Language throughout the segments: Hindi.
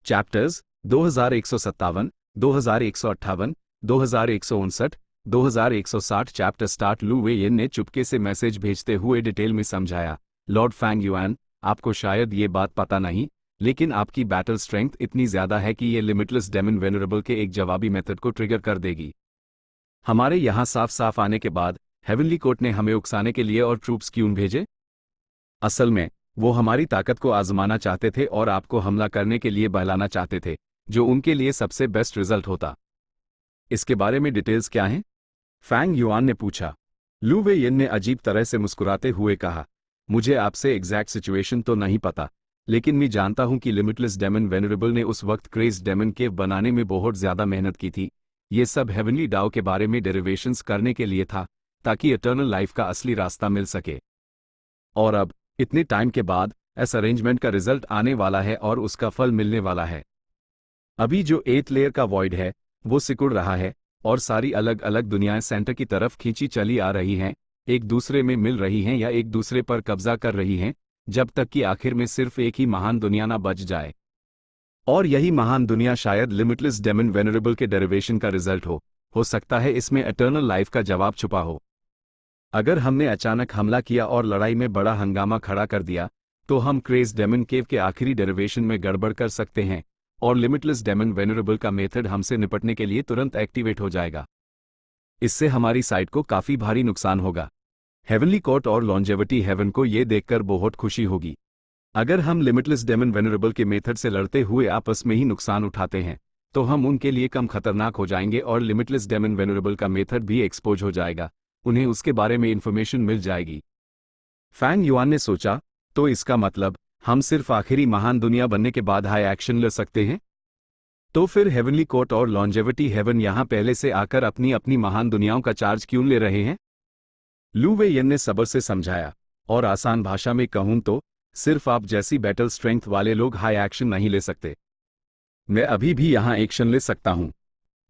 चैप्टर्स 2157, 2158, 2159, 2160। Chapter start. लू वेयन ने चुपके से मैसेज भेजते हुए डिटेल में समझाया, लॉर्ड फैंग युआन, आपको शायद ये बात पता नहीं, लेकिन आपकी बैटल स्ट्रेंथ इतनी ज्यादा है कि ये लिमिटलेस डेमन वेनरेबल के एक जवाबी मेथड को ट्रिगर कर देगी। हमारे यहाँ साफ साफ आने के बाद हेवनली कोर्ट ने हमें उकसाने के लिए और ट्रूप्स क्यों भेजे? असल में वो हमारी ताकत को आजमाना चाहते थे और आपको हमला करने के लिए बहलाना चाहते थे, जो उनके लिए सबसे बेस्ट रिजल्ट होता। इसके बारे में डिटेल्स क्या हैं? फैंग युआन ने पूछा। लू वेयन ने अजीब तरह से मुस्कुराते हुए कहा, मुझे आपसे एग्जैक्ट सिचुएशन तो नहीं पता, लेकिन मैं जानता हूं कि लिमिटलेस डेमन वेनरेबल ने उस वक्त क्रेज डेमन केव बनाने में बहुत ज्यादा मेहनत की थी। ये सब हेवनली डाओ के बारे में डेरिवेशंस करने के लिए था, ताकि इटर्नल लाइफ का असली रास्ता मिल सके। और अब इतने टाइम के बाद इस अरेंजमेंट का रिजल्ट आने वाला है और उसका फल मिलने वाला है। अभी जो 8 लेयर का वॉइड है वो सिकुड़ रहा है और सारी अलग अलग दुनियाएं सेंटर की तरफ खींची चली आ रही हैं, एक दूसरे में मिल रही हैं या एक दूसरे पर कब्जा कर रही हैं, जब तक कि आखिर में सिर्फ एक ही महान दुनिया ना बच जाए। और यही महान दुनिया शायद लिमिटलेस डेमन वेनरेबल के डेरिवेशन का रिजल्ट हो सकता है इसमें एटर्नल लाइफ का जवाब छुपा हो। अगर हमने अचानक हमला किया और लड़ाई में बड़ा हंगामा खड़ा कर दिया, तो हम क्रेज डेमन केव के आखिरी डेरिवेशन में गड़बड़ कर सकते हैं और लिमिटलेस डेमन वेनरेबल का मेथड हमसे निपटने के लिए तुरंत एक्टिवेट हो जाएगा। इससे हमारी साइड को काफी भारी नुकसान होगा। हेवनली कोर्ट और लॉन्जेविटी हेवन को ये देखकर बहुत खुशी होगी। अगर हम लिमिटलेस डेमन वेनरेबल के मेथड से लड़ते हुए आपस में ही नुकसान उठाते हैं, तो हम उनके लिए कम खतरनाक हो जाएंगे और लिमिटलेस डेमन वेनरेबल का मेथड भी एक्सपोज हो जाएगा, उन्हें उसके बारे में इंफॉर्मेशन मिल जाएगी। फैंग युआन ने सोचा, तो इसका मतलब हम सिर्फ आखिरी महान दुनिया बनने के बाद हाई एक्शन ले सकते हैं? तो फिर हेवनली कोर्ट और लॉन्जेविटी हेवन यहां पहले से आकर अपनी अपनी महान दुनियाओं का चार्ज क्यों ले रहे हैं? लू वेयन ने सब्र से समझाया, और आसान भाषा में कहूं तो सिर्फ आप जैसी बैटल स्ट्रेंथ वाले लोग हाई एक्शन नहीं ले सकते। मैं अभी भी यहां एक्शन ले सकता हूं।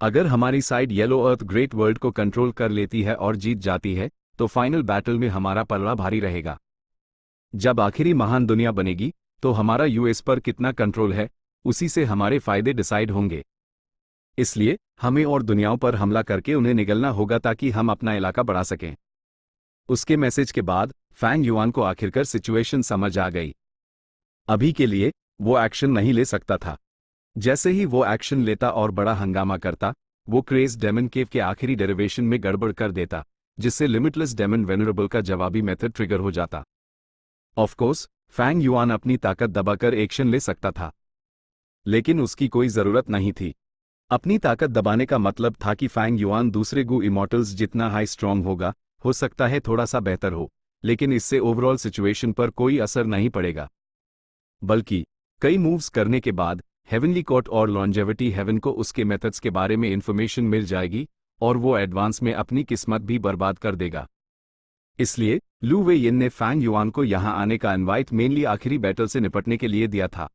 अगर हमारी साइड येलो अर्थ ग्रेट वर्ल्ड को कंट्रोल कर लेती है और जीत जाती है, तो फाइनल बैटल में हमारा पलड़ा भारी रहेगा। जब आखिरी महान दुनिया बनेगी, तो हमारा यूएस पर कितना कंट्रोल है, उसी से हमारे फायदे डिसाइड होंगे। इसलिए हमें और दुनियाओं पर हमला करके उन्हें निगलना होगा ताकि हम अपना इलाका बढ़ा सकें। उसके मैसेज के बाद फैंग युआन को आखिरकार सिचुएशन समझ आ गई। अभी के लिए वो एक्शन नहीं ले सकता था। जैसे ही वो एक्शन लेता और बड़ा हंगामा करता, वो क्रेज डेमन केव के आखिरी डेरिवेशन में गड़बड़ कर देता, जिससे लिमिटलेस डेमन वेनरेबल का जवाबी मेथड ट्रिगर हो जाता। ऑफ कोर्स फैंग युआन अपनी ताकत दबाकर एक्शन ले सकता था, लेकिन उसकी कोई जरूरत नहीं थी। अपनी ताकत दबाने का मतलब था कि फैंग युआन दूसरे गु इमॉर्टल्स जितना हाई स्ट्रॉन्ग होगा, हो सकता है थोड़ा सा बेहतर हो, लेकिन इससे ओवरऑल सिचुएशन पर कोई असर नहीं पड़ेगा। बल्कि कई मूव्स करने के बाद हेवनली कोर्ट और लॉन्जेविटी हेवन को उसके मेथड्स के बारे में इंफॉर्मेशन मिल जाएगी और वो एडवांस में अपनी किस्मत भी बर्बाद कर देगा। इसलिए लू वेयन ने फैंग युआन को यहां आने का इनवाइट मेनली आखिरी बैटल से निपटने के लिए दिया था।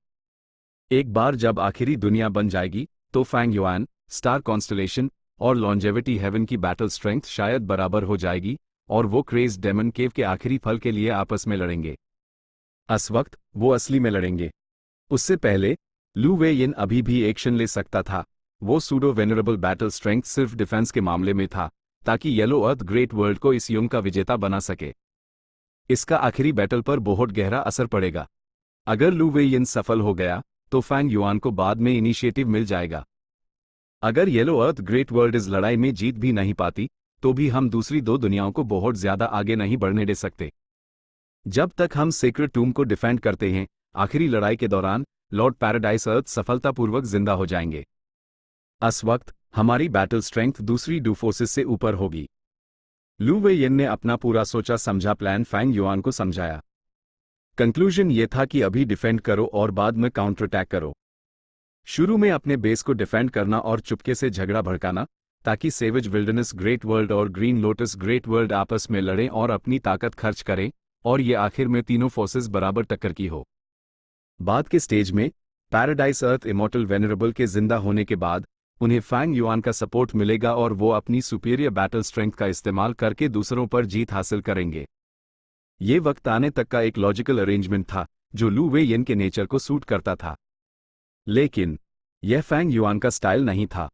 एक बार जब आखिरी दुनिया बन जाएगी, तो फैंग युआन, स्टार कॉन्स्टलेशन और लॉन्जेविटी हेवन की बैटल स्ट्रेंथ शायद बराबर हो जाएगी और वो क्रेज डेमन केव के आखिरी फल के लिए आपस में लड़ेंगे। इस वक्त वो असली में लड़ेंगे। उससे पहले लू वेयन अभी भी एक्शन ले सकता था। वो सूडो वेनरेबल बैटल स्ट्रेंथ सिर्फ डिफेंस के मामले में था, ताकि येलो अर्थ ग्रेट वर्ल्ड को इस युग का विजेता बना सके। इसका आखिरी बैटल पर बहुत गहरा असर पड़ेगा। अगर लू वेयन सफल हो गया, तो फैंग युआन को बाद में इनिशिएटिव मिल जाएगा। अगर येलो अर्थ ग्रेट वर्ल्ड इस लड़ाई में जीत भी नहीं पाती, तो भी हम दूसरी दो दुनियाओं को बहुत ज्यादा आगे नहीं बढ़ने दे सकते। जब तक हम सेक्रेट टूम को डिफेंड करते हैं, आखिरी लड़ाई के दौरान लॉर्ड पैराडाइस अर्थ सफलतापूर्वक जिंदा हो जाएंगे। इस वक्त हमारी बैटल स्ट्रेंथ दूसरी डू फोर्सेस से ऊपर होगी। लू वेयन ने अपना पूरा सोचा समझा प्लान फैंग युआन को समझाया। कंक्लूजन ये था कि अभी डिफेंड करो और बाद में काउंटर अटैक करो। शुरू में अपने बेस को डिफेंड करना और चुपके से झगड़ा भड़काना, ताकि सेवेज विल्डरनेस ग्रेट वर्ल्ड और ग्रीन लोटस ग्रेट वर्ल्ड आपस में लड़ें और अपनी ताकत खर्च करें, और ये आखिर में तीनों फोर्सेस बराबर टक्कर की हो। बाद के स्टेज में पैराडाइस अर्थ इमॉर्टल वेनरेबल के जिंदा होने के बाद उन्हें फैंग युआन का सपोर्ट मिलेगा और वो अपनी सुपीरियर बैटल स्ट्रेंथ का इस्तेमाल करके दूसरों पर जीत हासिल करेंगे। ये वक्त आने तक का एक लॉजिकल अरेंजमेंट था, जो लू वेयन के नेचर को सूट करता था। लेकिन यह फैंग युआन का स्टाइल नहीं था।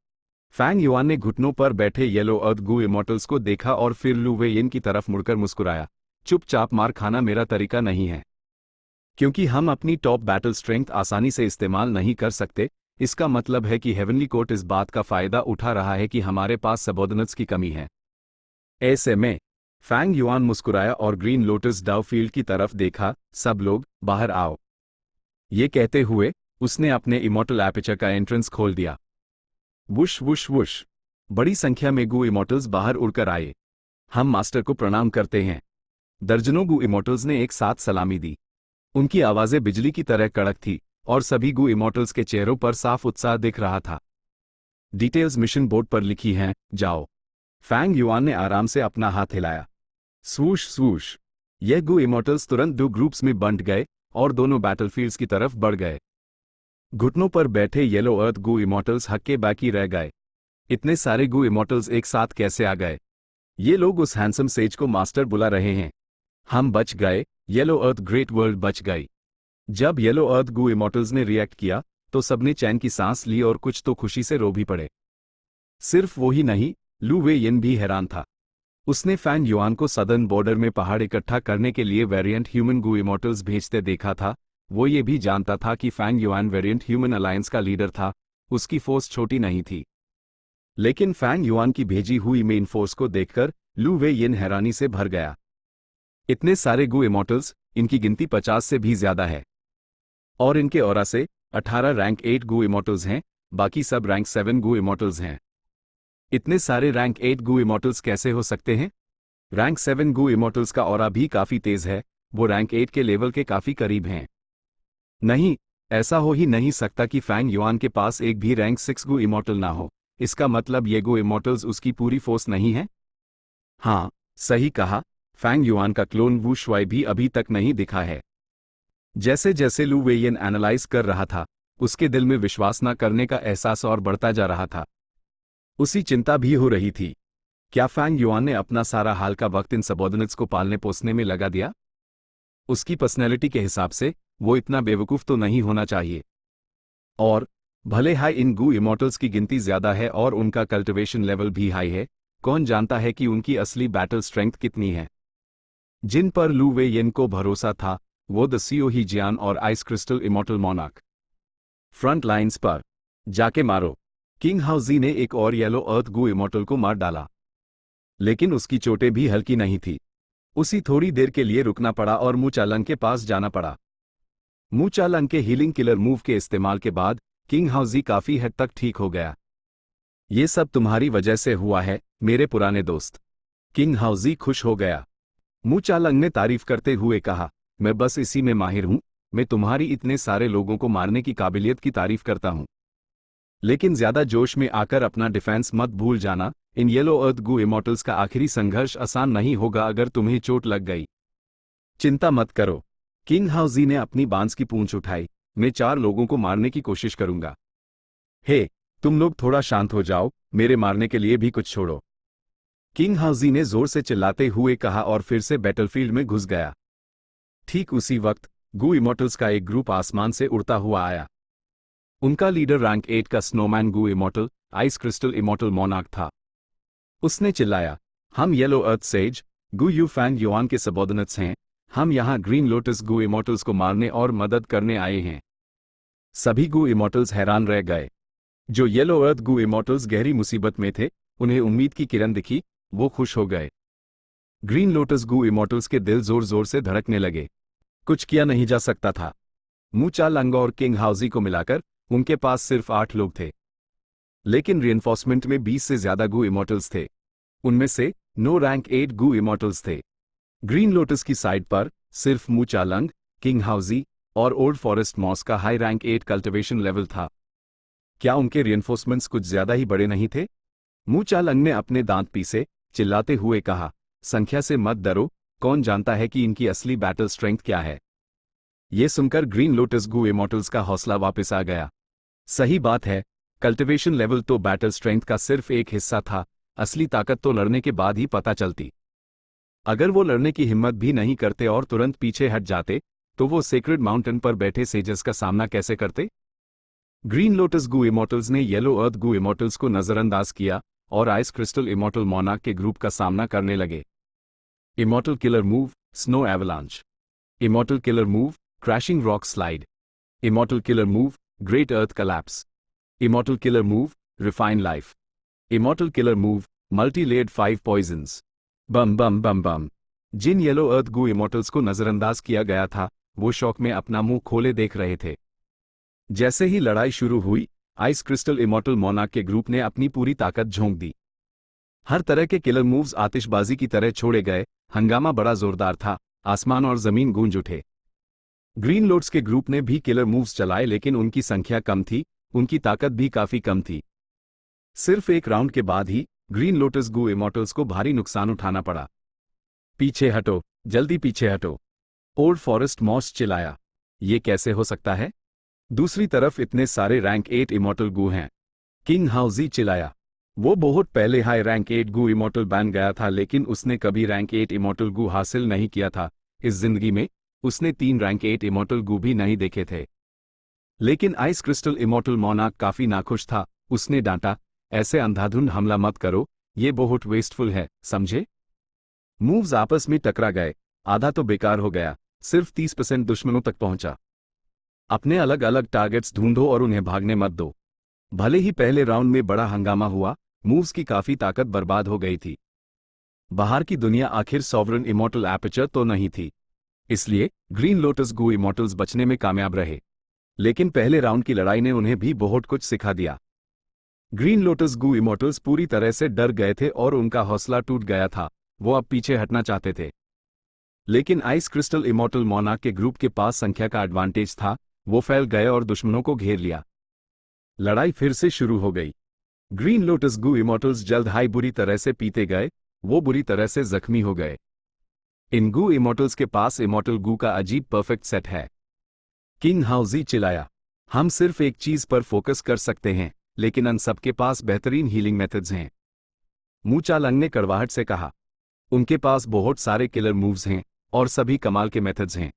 फैंग युआन ने घुटनों पर बैठे येलो अर्थ गू इमोर्टल्स को देखा और फिर लू वेयिन की तरफ मुड़कर मुस्कुराया। चुपचाप मार खाना मेरा तरीका नहीं है। क्योंकि हम अपनी टॉप बैटल स्ट्रेंथ आसानी से इस्तेमाल नहीं कर सकते, इसका मतलब है कि हेवनली कोर्ट इस बात का फायदा उठा रहा है कि हमारे पास सबॉर्डिनेट्स की कमी है। ऐसे में फैंग युआन मुस्कुराया और ग्रीन लोटस डाउ फील्ड की तरफ देखा। सब लोग बाहर आओ। ये कहते हुए उसने अपने इमोर्टल एपिचर का एंट्रेंस खोल दिया। वुश वुश वुश, बड़ी संख्या में गू इमोर्टल्स बाहर उड़कर आए। हम मास्टर को प्रणाम करते हैं। दर्जनों गू इमोर्टल्स ने एक साथ सलामी दी। उनकी आवाजें बिजली की तरह कड़क थी और सभी गू इमोर्टल्स के चेहरों पर साफ उत्साह दिख रहा था। डिटेल्स मिशन बोर्ड पर लिखी हैं, जाओ। फैंग युआन ने आराम से अपना हाथ हिलाया। स्वूश स्वूश, यह गू इमोर्टल्स तुरंत दो ग्रुप्स में बंट गए और दोनों बैटलफील्ड्स की तरफ बढ़ गए। घुटनों पर बैठे येलो अर्थ गू इमोर्टल्स हक्के बाकी रह गए। इतने सारे गू इमोर्टल्स एक साथ कैसे आ गए? ये लोग उस हैंडसम सेज को मास्टर बुला रहे हैं। हम बच गए, येलो अर्थ ग्रेट वर्ल्ड बच गई। जब येलो अर्थ गू इमोर्टल्स ने रिएक्ट किया तो सबने चैन की सांस ली और कुछ तो खुशी से रो भी पड़े। सिर्फ वो ही नहीं, लू वेयिन भी हैरान था। उसने फैंग युआन को सदर्न बॉर्डर में पहाड़ इकट्ठा करने के लिए वेरिएंट ह्यूमन गू इमोर्टल्स भेजते देखा था। वो ये भी जानता था कि Fang Yuan variant human alliance का लीडर था। उसकी फोर्स छोटी नहीं थी। लेकिन फैंग युआन की भेजी हुई मेन फोर्स को देखकर लू वेयिन हैरानी से भर गया। इतने सारे गू इमोर्टल्स, इनकी गिनती 50 से भी ज्यादा है। और इनके ऑरा से 18 रैंक 8 गू इमोर्टल्स हैं, बाकी सब रैंक 7 गू इमोर्टल्स हैं। इतने सारे रैंक 8 गू इमोर्टल्स कैसे हो सकते हैं? रैंक 7 गू इमोर्टल्स का ऑरा भी काफी तेज है, वो रैंक 8 के लेवल के काफी करीब हैं। नहीं, ऐसा हो ही नहीं सकता कि फैंग युआन के पास एक भी रैंक 6 गू इमोर्टल ना हो। इसका मतलब ये गू इमोर्टल्स उसकी पूरी फोर्स नहीं है? हाँ, सही कहा, फैंग युआन का क्लोन वू शुआई भी अभी तक नहीं दिखा है। जैसे जैसे लू वेयिन एनालाइज कर रहा था, उसके दिल में विश्वास न करने का एहसास और बढ़ता जा रहा था। उसी चिंता भी हो रही थी, क्या फैंग युआन ने अपना सारा हाल का वक्त इन सबॉर्डिनेट्स को पालने पोसने में लगा दिया? उसकी पर्सनैलिटी के हिसाब से वो इतना बेवकूफ तो नहीं होना चाहिए। और भले हाई इन गू इमोर्टल्स की गिनती ज्यादा है और उनका कल्टिवेशन लेवल भी हाई है, कौन जानता है कि उनकी असली बैटल स्ट्रेंथ कितनी है। जिन पर लू वेयिन को भरोसा था वो द सीओ ही जियान और ice crystal immortal monarch. Front lines पर जाके मारो। किंग हाउजी ने एक और येलो अर्थ गू इमोर्टल को मार डाला, लेकिन उसकी चोटें भी हल्की नहीं थी। उसी थोड़ी देर के लिए रुकना पड़ा और मू चालंग के पास जाना पड़ा। मू चालंग के हीलिंग किलर मूव के इस्तेमाल के बाद किंग हाउजी काफी हद तक ठीक हो गया। ये सब तुम्हारी वजह से हुआ है मेरे पुराने दोस्त। किंग हाउजी खुश हो गया। मू चालंग ने तारीफ करते हुए कहा, मैं बस इसी में माहिर हूं, मैं तुम्हारी इतने सारे लोगों को मारने की काबिलियत की तारीफ करता हूं। लेकिन ज्यादा जोश में आकर अपना डिफेंस मत भूल जाना। In yellow earth Gu immortals का आखिरी संघर्ष आसान नहीं होगा अगर तुम्हें चोट लग गई। चिंता मत करो। किंग हाउजी ने अपनी बांस की पूंछ उठाई, मैं 4 लोगों को मारने की कोशिश करूंगा। हे, तुम लोग थोड़ा शांत हो जाओ, मेरे मारने के लिए भी कुछ छोड़ो। किंग हाउजी ने जोर से चिल्लाते हुए कहा और फिर से बैटलफील्ड में घुस गया। ठीक उसी वक्त गू इमोर्टल्स का एक ग्रुप आसमान से उड़ता हुआ आया। उनका लीडर रैंक 8 का snowman Gu immortal ice crystal immortal monarch था। उसने चिल्लाया, हम yellow earth sage Gu Yu Fang Yuan के सबॉर्डिनेट्स हैं। हम यहां ग्रीन लोटस गू इमोर्टल्स को मारने और मदद करने आए हैं। सभी गू इमोर्टल्स हैरान रह गए। जो येलो अर्थ गू इमोर्टल्स गहरी मुसीबत में थे, उन्हें उम्मीद की किरण दिखी, वो खुश हो गए। ग्रीन लोटस गू इमोर्टल्स के दिल जोर जोर से धड़कने लगे। कुछ किया नहीं जा सकता था। मू चालंग और किंग हाउजी को मिलाकर उनके पास सिर्फ 8 लोग थे, लेकिन रिइंफोर्समेंट में 20 से ज्यादा गू इमोर्टल्स थे। उनमें से 9 रैंक 8 गू इमोर्टल्स थे। ग्रीन लोटस की साइड पर सिर्फ मू चालंग, किंग हाउजी और ओल्ड फॉरेस्ट मॉस का हाई रैंक 8 कल्टिवेशन लेवल था। क्या उनके रिइंफोर्समेंट्स कुछ ज्यादा ही बड़े नहीं थे? मू चालंग ने अपने दांत पीसे, चिल्लाते हुए कहा, संख्या से मत डरो, कौन जानता है कि इनकी असली बैटल स्ट्रेंथ क्या है। यह सुनकर ग्रीन लोटस गू इमोर्टल्स का हौसला वापस आ गया। सही बात है, कल्टिवेशन लेवल तो बैटल स्ट्रेंथ का सिर्फ एक हिस्सा था, असली ताकत तो लड़ने के बाद ही पता चलती। अगर वो लड़ने की हिम्मत भी नहीं करते और तुरंत पीछे हट जाते, तो वो सेक्रेड माउंटेन पर बैठे सेजस का सामना कैसे करते? ग्रीन लोटस गू इमोर्टल्स ने येलो अर्थ गू इमोर्टल्स को नजरअंदाज किया और आइस क्रिस्टल इमोर्टल मोनार्क के ग्रुप का सामना करने लगे। Immortal killer move, snow avalanche. Immortal killer move, crashing rock slide. Immortal killer move, great earth collapse. Immortal killer move, refine life. Immortal killer move, multi layered 5 poisons. बम बम बम बम। जिन येलो अर्थ गू इमोर्टल्स को नजरअंदाज किया गया था वो शौक में अपना मुंह खोले देख रहे थे। जैसे ही लड़ाई शुरू हुई, आइस क्रिस्टल इमोर्टल मोनार्क के ग्रुप ने अपनी पूरी ताकत झोंक दी। हर तरह के किलर मूव्स आतिशबाजी की तरह छोड़े गए, हंगामा बड़ा जोरदार था, आसमान और जमीन गूंज उठे। ग्रीन लोट्स के ग्रुप ने भी किलर मूव्स चलाए लेकिन उनकी संख्या कम थी, उनकी ताकत भी काफी कम थी। सिर्फ एक राउंड के बाद ही ग्रीन लोटस गू इमोर्टल्स को भारी नुकसान उठाना पड़ा। पीछे हटो, जल्दी पीछे हटो, ओल्ड फॉरेस्ट मॉस चिल्लाया। ये कैसे हो सकता है? दूसरी तरफ इतने सारे रैंक 8 इमोर्टल गू हैं। किंग हाउजी चिल्लाया। वो बहुत पहले हाई रैंक 8 गू इमोर्टल बन गया था लेकिन उसने कभी रैंक 8 इमोर्टल गू हासिल नहीं किया था। इस जिंदगी में उसने 3 रैंक 8 इमोर्टल गू भी नहीं देखे थे। लेकिन आइस क्रिस्टल इमोर्टल मोनार्क काफी नाखुश था। उसने डांटा, ऐसे अंधाधुंध हमला मत करो, ये बहुत वेस्टफुल है, समझे? मूव्स आपस में टकरा गए, आधा तो बेकार हो गया, सिर्फ 30% दुश्मनों तक पहुंचा। अपने अलग अलग टारगेट्स ढूंढो और उन्हें भागने मत दो। भले ही पहले राउंड में बड़ा हंगामा हुआ, मूव्स की काफी ताकत बर्बाद हो गई थी। बाहर की दुनिया आखिर सॉवरन इमोर्टल एपर्चर तो नहीं थी, इसलिए ग्रीन लोटस गू इमोर्टल्स बचने में कामयाब रहे। लेकिन पहले राउंड की लड़ाई ने उन्हें भी बहुत कुछ सिखा दिया। ग्रीन लोटस गू इमोर्टल्स पूरी तरह से डर गए थे और उनका हौसला टूट गया था, वो अब पीछे हटना चाहते थे। लेकिन आइस क्रिस्टल इमोर्टल मोनार्क के ग्रुप के पास संख्या का एडवांटेज था, वो फैल गए और दुश्मनों को घेर लिया। लड़ाई फिर से शुरू हो गई। ग्रीन लोटस गू इमोर्टल्स जल्द हाई बुरी तरह से पीते गए, वो बुरी तरह से जख्मी हो गए। इन गू इमोर्टल्स के पास इमोर्टल गू का अजीब परफेक्ट सेट है। किंग हाउजी चिल्लाया। हम सिर्फ एक चीज पर फोकस कर सकते हैं, लेकिन उन सबके पास बेहतरीन हीलिंग मेथड्स हैं। मूचा लंग ने कड़वाहट से कहा। उनके पास बहुत सारे किलर मूव्स हैं और सभी कमाल के मेथड्स हैं।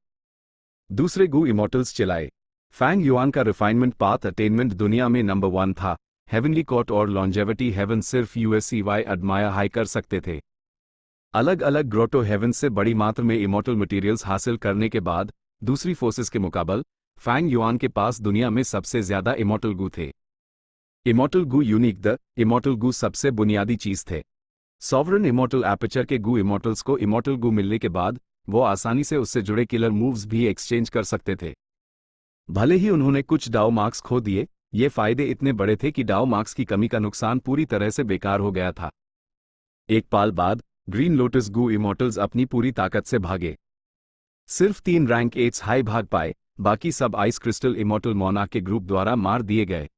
दूसरे गू इमोर्टल्स चिल्लाए। फैंग युआन का रिफाइनमेंट पाथ अटेनमेंट दुनिया में नंबर 1 था। हेवनली कॉट और लॉन्जेविटी हेवन सिर्फ यूएससीवाई एडमायर हाई कर सकते थे। अलग अलग ग्रोटो हेवन से बड़ी मात्रा में इमोर्टल मटेरियल्स हासिल करने के बाद दूसरी फोर्सेस के मुकाबले फैंग युआन के पास दुनिया में सबसे ज्यादा इमोर्टल गू थे। Immortal Gu unique the immortal Gu सबसे बुनियादी चीज थे। सॉवरन इमोर्टल एपर्चर के गू इमोर्टल्स को इमोर्टल गू मिलने के बाद वो आसानी से उससे जुड़े किलर मूव्स भी एक्सचेंज कर सकते थे। भले ही उन्होंने कुछ डाउ मार्क्स खो दिए, ये फायदे इतने बड़े थे कि डाउ मार्क्स की कमी का नुकसान पूरी तरह से बेकार हो गया था। एक पाल बाद ग्रीन लोटस गू इमोर्टल्स अपनी पूरी ताकत से भागे। सिर्फ 3 रैंक 8 हाई भाग पाए, बाकी सब आइस क्रिस्टल इमोर्टल मोनार्क के ग्रुप द्वारा मार दिए गए।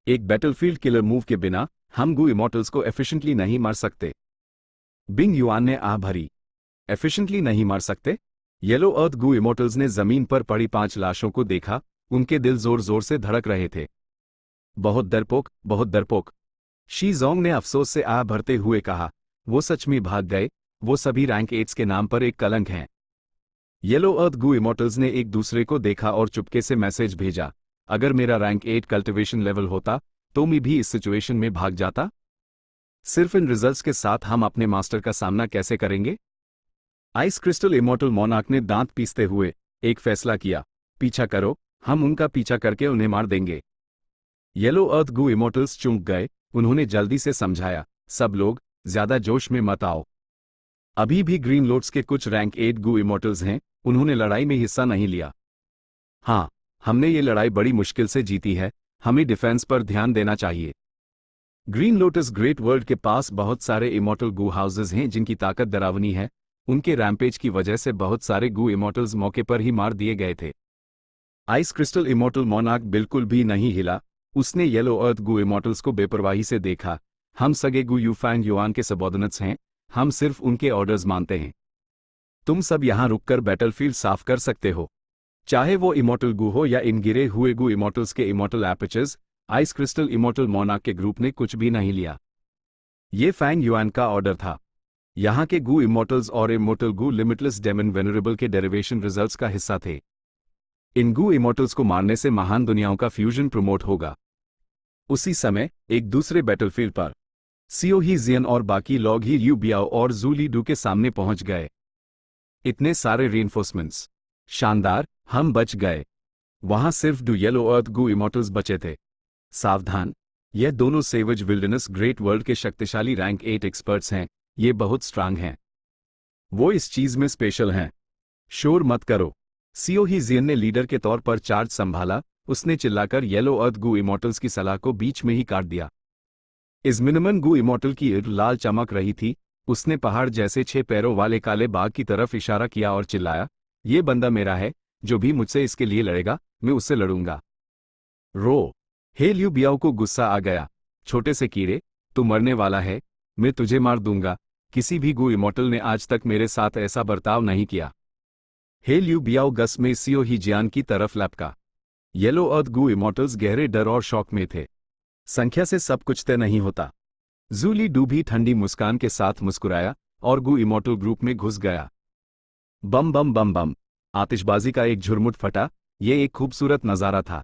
एक बैटलफील्ड किलर मूव के बिना हम गू इमोर्टल्स को एफिशिएंटली नहीं मार सकते। बिंग युआन ने आह भरी। एफिशिएंटली नहीं मार सकते? येलो अर्थ गू इमोर्टल्स ने जमीन पर पड़ी 5 लाशों को देखा, उनके दिल जोर जोर से धड़क रहे थे। बहुत डरपोक, बहुत डरपोक। शी जोंग ने अफसोस से आह भरते हुए कहा, वो सच में भाग गए, वो सभी रैंक 8 के नाम पर एक कलंक हैं। येलो अर्थ गू इमोर्टल्स ने एक दूसरे को देखा और चुपके से मैसेज भेजा, अगर मेरा रैंक 8 कल्टिवेशन लेवल होता तो मैं भी इस सिचुएशन में भाग जाता। सिर्फ इन रिजल्ट्स के साथ हम अपने मास्टर का सामना कैसे करेंगे? आइस क्रिस्टल इमोर्टल मोनार्क ने दांत पीसते हुए एक फैसला किया, पीछा करो, हम उनका पीछा करके उन्हें मार देंगे। येलो अर्थ गू इमोर्टल्स चूक गए, उन्होंने जल्दी से समझाया, सब लोग ज्यादा जोश में मत आओ। अभी भी ग्रीन लोट्स के कुछ रैंक 8 गू इमोर्टल्स हैं, उन्होंने लड़ाई में हिस्सा नहीं लिया। हाँ, हमने ये लड़ाई बड़ी मुश्किल से जीती है, हमें डिफेंस पर ध्यान देना चाहिए। ग्रीन लोटस ग्रेट वर्ल्ड के पास बहुत सारे इमोर्टल गू हाउसेज हैं जिनकी ताकत डरावनी है, उनके रैम्पेज की वजह से बहुत सारे गू इमोर्टल्स मौके पर ही मार दिए गए थे। आइस क्रिस्टल इमोर्टल मोनार्क बिल्कुल भी नहीं हिला, उसने येलो अर्थ गू इमोर्टल्स को बेपरवाही से देखा। हम सगे गू यू फैंग युआन के सबॉर्डिनेट्स हैं, हम सिर्फ उनके ऑर्डर्स मानते हैं। तुम सब यहां रुककर बैटलफील्ड साफ कर सकते हो। चाहे वो इमोर्टल गू हो या इन गिरे हुए गू इमोर्टल्स के immortal apertures, ice crystal immortal monarch के ग्रुप ने कुछ भी नहीं लिया। ये फैंग युआन का ऑर्डर था। यहाँ के गू इमोर्टल्स और इमोर्टल गू लिमिटलेस डेमन वेनरेबल के डेरिवेशन रिजल्ट्स का हिस्सा थे। इन गू इमोर्टल्स को मारने से महान दुनियाओं का फ्यूजन प्रमोट होगा। उसी समय एक दूसरे बैटलफील्ड पर सियो ही जियन और बाकी लोग ही लियू बियाओ और जू ली डू के सामने पहुंच गए। इतने सारे रीइंफोर्समेंट्स, शानदार, हम बच गए। वहां सिर्फ 2 येलो अर्थ गू इमोर्टल्स बचे थे। सावधान, यह दोनों सेवेज विल्डरनेस ग्रेट वर्ल्ड के शक्तिशाली रैंक 8 एक्सपर्ट्स हैं। ये बहुत स्ट्रांग हैं। वो इस चीज में स्पेशल हैं। शोर मत करो। सियो ही जियन ने लीडर के तौर पर चार्ज संभाला। उसने चिल्लाकर येलो अर्थ गू इमोर्टल्स की सलाह को बीच में ही काट दिया। इस मिनिमम गू इमोर्टल की ईद लाल चमक रही थी। उसने पहाड़ जैसे 6 पैरों वाले काले बाघ की तरफ इशारा किया और चिल्लाया, ये बंदा मेरा है। जो भी मुझसे इसके लिए लड़ेगा, मैं उससे लड़ूंगा। रो। हे लियू बियाओ को गुस्सा आ गया। छोटे से कीड़े, तू मरने वाला है। मैं तुझे मार दूंगा। किसी भी गू इमोर्टल ने आज तक मेरे साथ ऐसा बर्ताव नहीं किया। हे लियू बियाओ गस में सियो ही जियान की तरफ लपका। येलो अर्थ गू इमोर्टल्स गहरे डर और शौक में थे। संख्या से सब कुछ तय नहीं होता। जू ली डू भी ठंडी मुस्कान के साथ मुस्कुराया और गू इमोर्टल ग्रुप में घुस गया। बम बम बम बम, आतिशबाजी का एक झुरमुट फटा। यह एक खूबसूरत नजारा था।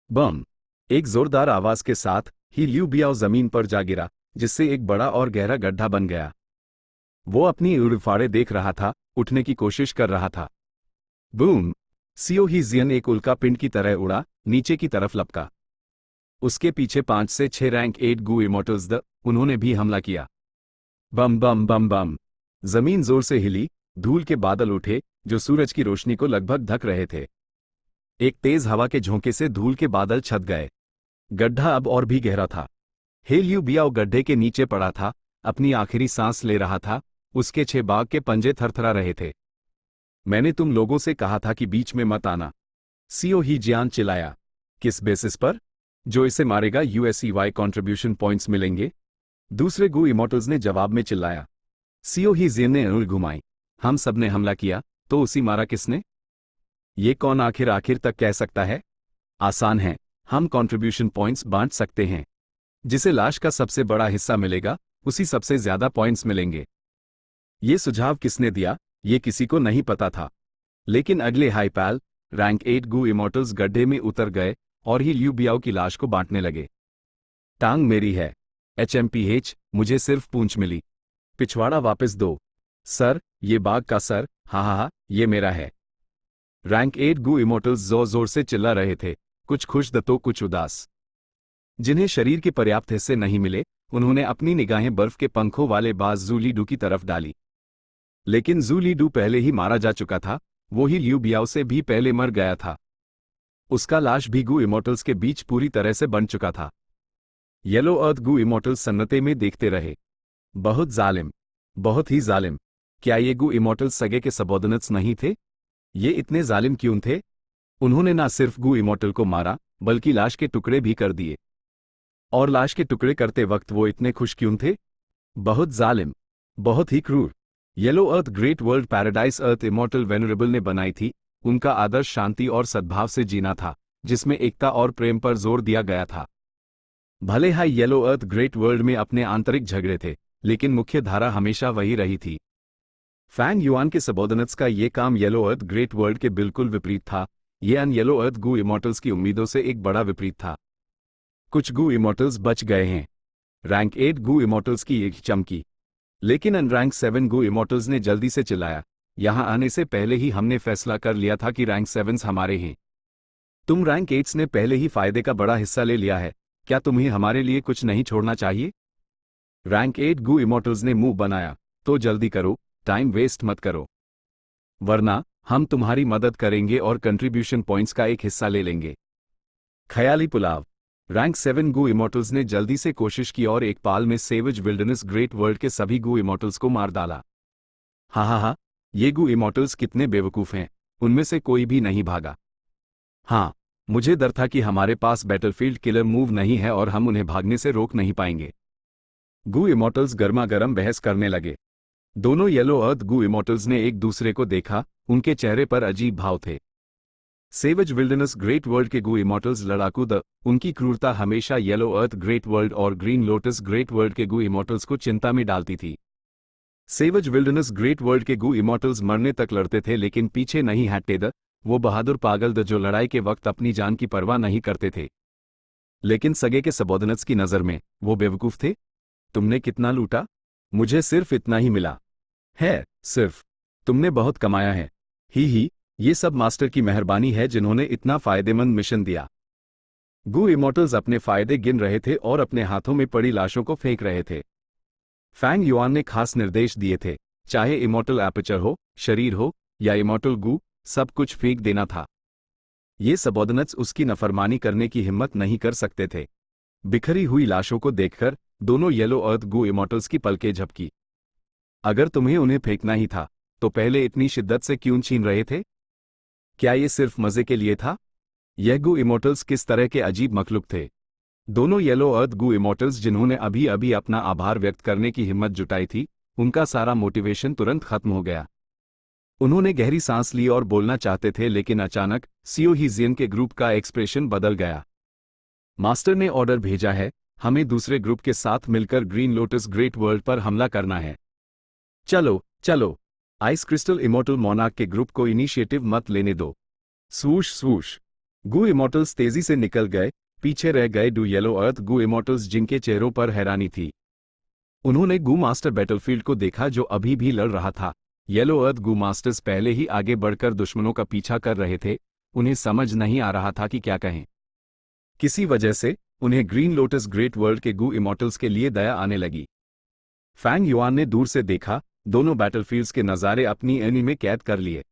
बम। एक जोरदार आवाज के साथ ही लियू बियाओ जमीन पर जा गिरा, जिससे एक बड़ा और गहरा गड्ढा बन गया। वो अपनी उड़फाड़े देख रहा था, उठने की कोशिश कर रहा था। बूम। सियो ही जियन एक उल्का पिंड की तरह उड़ा, नीचे की तरफ लपका। उसके पीछे 5 से 6 रैंक 8 गू इमोर्टल्स उन्होंने भी हमला किया। बम बम बम बम। जमीन जोर से हिली, धूल के बादल उठे जो सूरज की रोशनी को लगभग ढक रहे थे। एक तेज हवा के झोंके से धूल के बादल छत गए। गड्ढा अब और भी गहरा था। हे लियू बियाओ गड्ढे के नीचे पड़ा था, अपनी आखिरी सांस ले रहा था। उसके 6 बाघ के पंजे थरथरा रहे थे। मैंने तुम लोगों से कहा था कि बीच में मत आना, सियो ही जियान चिल्लाया। किस बेसिस पर? जो इसे मारेगा USEY कंट्रीब्यूशन पॉइंट्स मिलेंगे। दूसरे गू इमोर्टल्स ने जवाब में चिल्लाया। सियो ही जियन ने उंगली घुमाई। हम सब ने हमला किया, तो उसी मारा किसने? ये कौन आखिर तक कह सकता है? आसान है, हम कंट्रीब्यूशन पॉइंट्स बांट सकते हैं। जिसे लाश का सबसे बड़ा हिस्सा मिलेगा, उसी सबसे ज्यादा पॉइंट्स मिलेंगे। ये सुझाव किसने दिया, ये किसी को नहीं पता था। लेकिन अगले हाईपैल रैंक 8 गू इमोर्टल्स गड्ढे में उतर गए और ही लियू बियाओ की लाश को बांटने लगे। टांग मेरी है। HMPH, मुझे सिर्फ पूंछ मिली। पिछवाड़ा वापस दो। सर, ये बाघ का सर, हा, ये मेरा है। रैंक 8 गू इमोर्टल्स जोर जोर से चिल्ला रहे थे, कुछ खुश तो कुछ उदास। जिन्हें शरीर के पर्याप्त हिस्से नहीं मिले, उन्होंने अपनी निगाहें बर्फ के पंखों वाले बाज जू ली डू की तरफ डाली। लेकिन जू ली डू पहले ही मारा जा चुका था। वो ही लियू बियाओ से भी पहले मर गया था। उसका लाश भी गू इमोर्टल्स के बीच पूरी तरह से बन चुका था। येलो अर्थ गू इमोर्टल्स सन्नते में देखते रहे। बहुत जालिम, बहुत ही जालिम। क्या ये गू इमोर्टल्स सगे के सबॉर्डिनेट्स नहीं थे? ये इतने जालिम क्यों थे? उन्होंने ना सिर्फ गू इमोर्टल को मारा, बल्कि लाश के टुकड़े भी कर दिए। और लाश के टुकड़े करते वक्त वो इतने खुश क्यों थे? बहुत जालिम, बहुत ही क्रूर। येलो अर्थ ग्रेट वर्ल्ड पैराडाइज अर्थ इमोर्टल वेनरेबल ने बनाई थी। उनका आदर्श शांति और सद्भाव से जीना था, जिसमें एकता और प्रेम पर जोर दिया गया था। भले ही येलो अर्थ ग्रेट वर्ल्ड में अपने आंतरिक झगड़े थे, लेकिन मुख्य धारा हमेशा वही रही थी। फैंग युआन के सबॉर्डिनेट्स का ये काम येलो अर्थ ग्रेट वर्ल्ड के बिल्कुल विपरीत था। ये अन येलो अर्थ गू इमोर्टल्स की उम्मीदों से एक बड़ा विपरीत था। कुछ गू इमोर्टल्स बच गए हैं। रैंक 8 गू इमोर्टल्स की एक चमकी। लेकिन अन रैंक 7 गू इमोर्टल्स ने जल्दी से चिल्लाया, यहां आने से पहले ही हमने फैसला कर लिया था कि रैंक 7s हमारे हैं। तुम रैंक 8s ने पहले ही फायदे का बड़ा हिस्सा ले लिया है। क्या तुम्हें हमारे लिए कुछ नहीं छोड़ना चाहिए? रैंक 8 गू इमोर्टल्स ने मुंह बनाया, तो जल्दी करो, टाइम वेस्ट मत करो, वरना हम तुम्हारी मदद करेंगे और कंट्रीब्यूशन पॉइंट्स का एक हिस्सा ले लेंगे। ख्याली पुलाव। रैंक 7 गू इमोर्टल्स ने जल्दी से कोशिश की और एक पाल में सेवेज विल्डरनेस ग्रेट वर्ल्ड के सभी गू इमोर्टल्स को मार डाला। हा, ये गू इमोर्टल्स कितने बेवकूफ हैं, उनमें से कोई भी नहीं भागा। हाँ, मुझे डर था कि हमारे पास बैटलफील्ड किलर मूव नहीं है और हम उन्हें भागने से रोक नहीं पाएंगे। गू इमोर्टल्स गर्मा गर्म बहस करने लगे। दोनों येलो अर्थ गू इमोर्टल्स ने एक दूसरे को देखा, उनके चेहरे पर अजीब भाव थे। सेवेज विल्डरनेस ग्रेट वर्ल्ड के गू इमोर्टल्स लड़ाकू उनकी क्रूरता हमेशा येलो अर्थ ग्रेट वर्ल्ड और ग्रीन लोटस ग्रेट वर्ल्ड के गू इमोर्टल्स को चिंता में डालती थी। सेवेज विल्डरनेस ग्रेट वर्ल्ड के गू इमोर्टल्स मरने तक लड़ते थे लेकिन पीछे नहीं हटते वो बहादुर पागल जो लड़ाई के वक्त अपनी जान की परवाह नहीं करते थे। लेकिन सगे के सबॉर्डिनेट्स की नज़र में वो बेवकूफ़ थे। तुमने कितना लूटा? मुझे सिर्फ इतना ही मिला है। सिर्फ? तुमने बहुत कमाया है। ही, ये सब मास्टर की मेहरबानी है जिन्होंने इतना फायदेमंद मिशन दिया। गू इमॉर्टल्स अपने फायदे गिन रहे थे और अपने हाथों में पड़ी लाशों को फेंक रहे थे। फैंग युआन ने खास निर्देश दिए थे, चाहे इमॉर्टल एपर्चर हो, शरीर हो या इमॉर्टल गू, सब कुछ फेंक देना था। ये सबॉर्डिनेट्स उसकी नफरमानी करने की हिम्मत नहीं कर सकते थे। बिखरी हुई लाशों को देखकर दोनों येलो अर्थ गू इमॉर्टल्स की पलकें झपकी। अगर तुम्हें उन्हें फेंकना ही था तो पहले इतनी शिद्दत से क्यों छीन रहे थे? क्या ये सिर्फ मजे के लिए था? यह गू इमॉर्टल्स किस तरह के अजीब मखलूक थे। दोनों येलो अर्थ गू इमॉर्टल्स जिन्होंने अभी अभी अपना आभार व्यक्त करने की हिम्मत जुटाई थी, उनका सारा मोटिवेशन तुरंत खत्म हो गया। उन्होंने गहरी सांस ली और बोलना चाहते थे, लेकिन अचानक सियो हीजियन के ग्रुप का एक्सप्रेशन बदल गया। मास्टर ने ऑर्डर भेजा है, हमें दूसरे ग्रुप के साथ मिलकर ग्रीन लोटस ग्रेट वर्ल्ड पर हमला करना है। चलो चलो, आइस क्रिस्टल इमॉर्टल मोनार्क के ग्रुप को इनिशिएटिव मत लेने दो। स्वूश स्वूश, गू इमॉर्टल्स तेजी से निकल गए। पीछे रह गए डू येलो अर्थ गू इमॉर्टल्स जिनके चेहरों पर हैरानी थी। उन्होंने गू मास्टर बैटलफील्ड को देखा जो अभी भी लड़ रहा था। येलो अर्थ गू मास्टर्स पहले ही आगे बढ़कर दुश्मनों का पीछा कर रहे थे। उन्हें समझ नहीं आ रहा था कि क्या कहें। किसी वजह से उन्हें ग्रीन लोटस ग्रेट वर्ल्ड के गू इमॉर्टल्स के लिए दया आने लगी। फैंग युआन ने दूर से देखा, दोनों बैटलफील्ड्स के नज़ारे अपनी एनी में कैद कर लिए।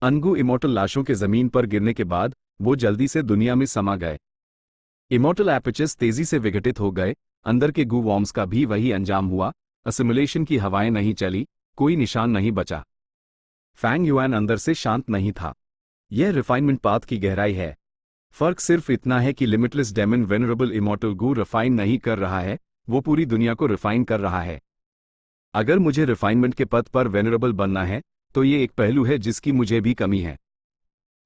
अनगू इमॉर्टल लाशों के जमीन पर गिरने के बाद वो जल्दी से दुनिया में समा गए। इमॉर्टल एपर्चर्स तेजी से विघटित हो गए। अंदर के गू वॉर्म्स का भी वही अंजाम हुआ। असिमुलेशन की हवाएं नहीं चली, कोई निशान नहीं बचा। फैंग युआन अंदर से शांत नहीं था। यह रिफाइनमेंट पाथ की गहराई है। फर्क सिर्फ इतना है कि लिमिटलेस डेमन वेनरेबल इमॉर्टल गू रिफाइन नहीं कर रहा है, वो पूरी दुनिया को रिफाइन कर रहा है। अगर मुझे रिफाइनमेंट के पथ पर वेनरेबल बनना है तो ये एक पहलू है जिसकी मुझे भी कमी है।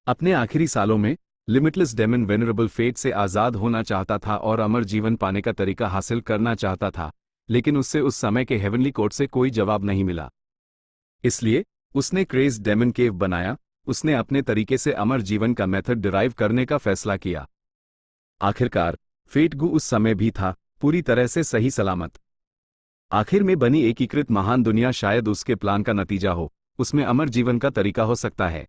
अपने आखिरी सालों में लिमिटलेस डेमन वेनरेबल फेट से आज़ाद होना चाहता था और अमर जीवन पाने का तरीका हासिल करना चाहता था, लेकिन उससे उस समय के हेवनली कोर्ट से कोई जवाब नहीं मिला। इसलिए उसने क्रेज डेमन केव बनाया। उसने अपने तरीके से अमर जीवन का मेथड डिराइव करने का फैसला किया। आखिरकार फेट गू उस समय भी था, पूरी तरह से सही सलामत। आखिर में बनी एकीकृत महान दुनिया शायद उसके प्लान का नतीजा हो, उसमें अमर जीवन का तरीका हो सकता है।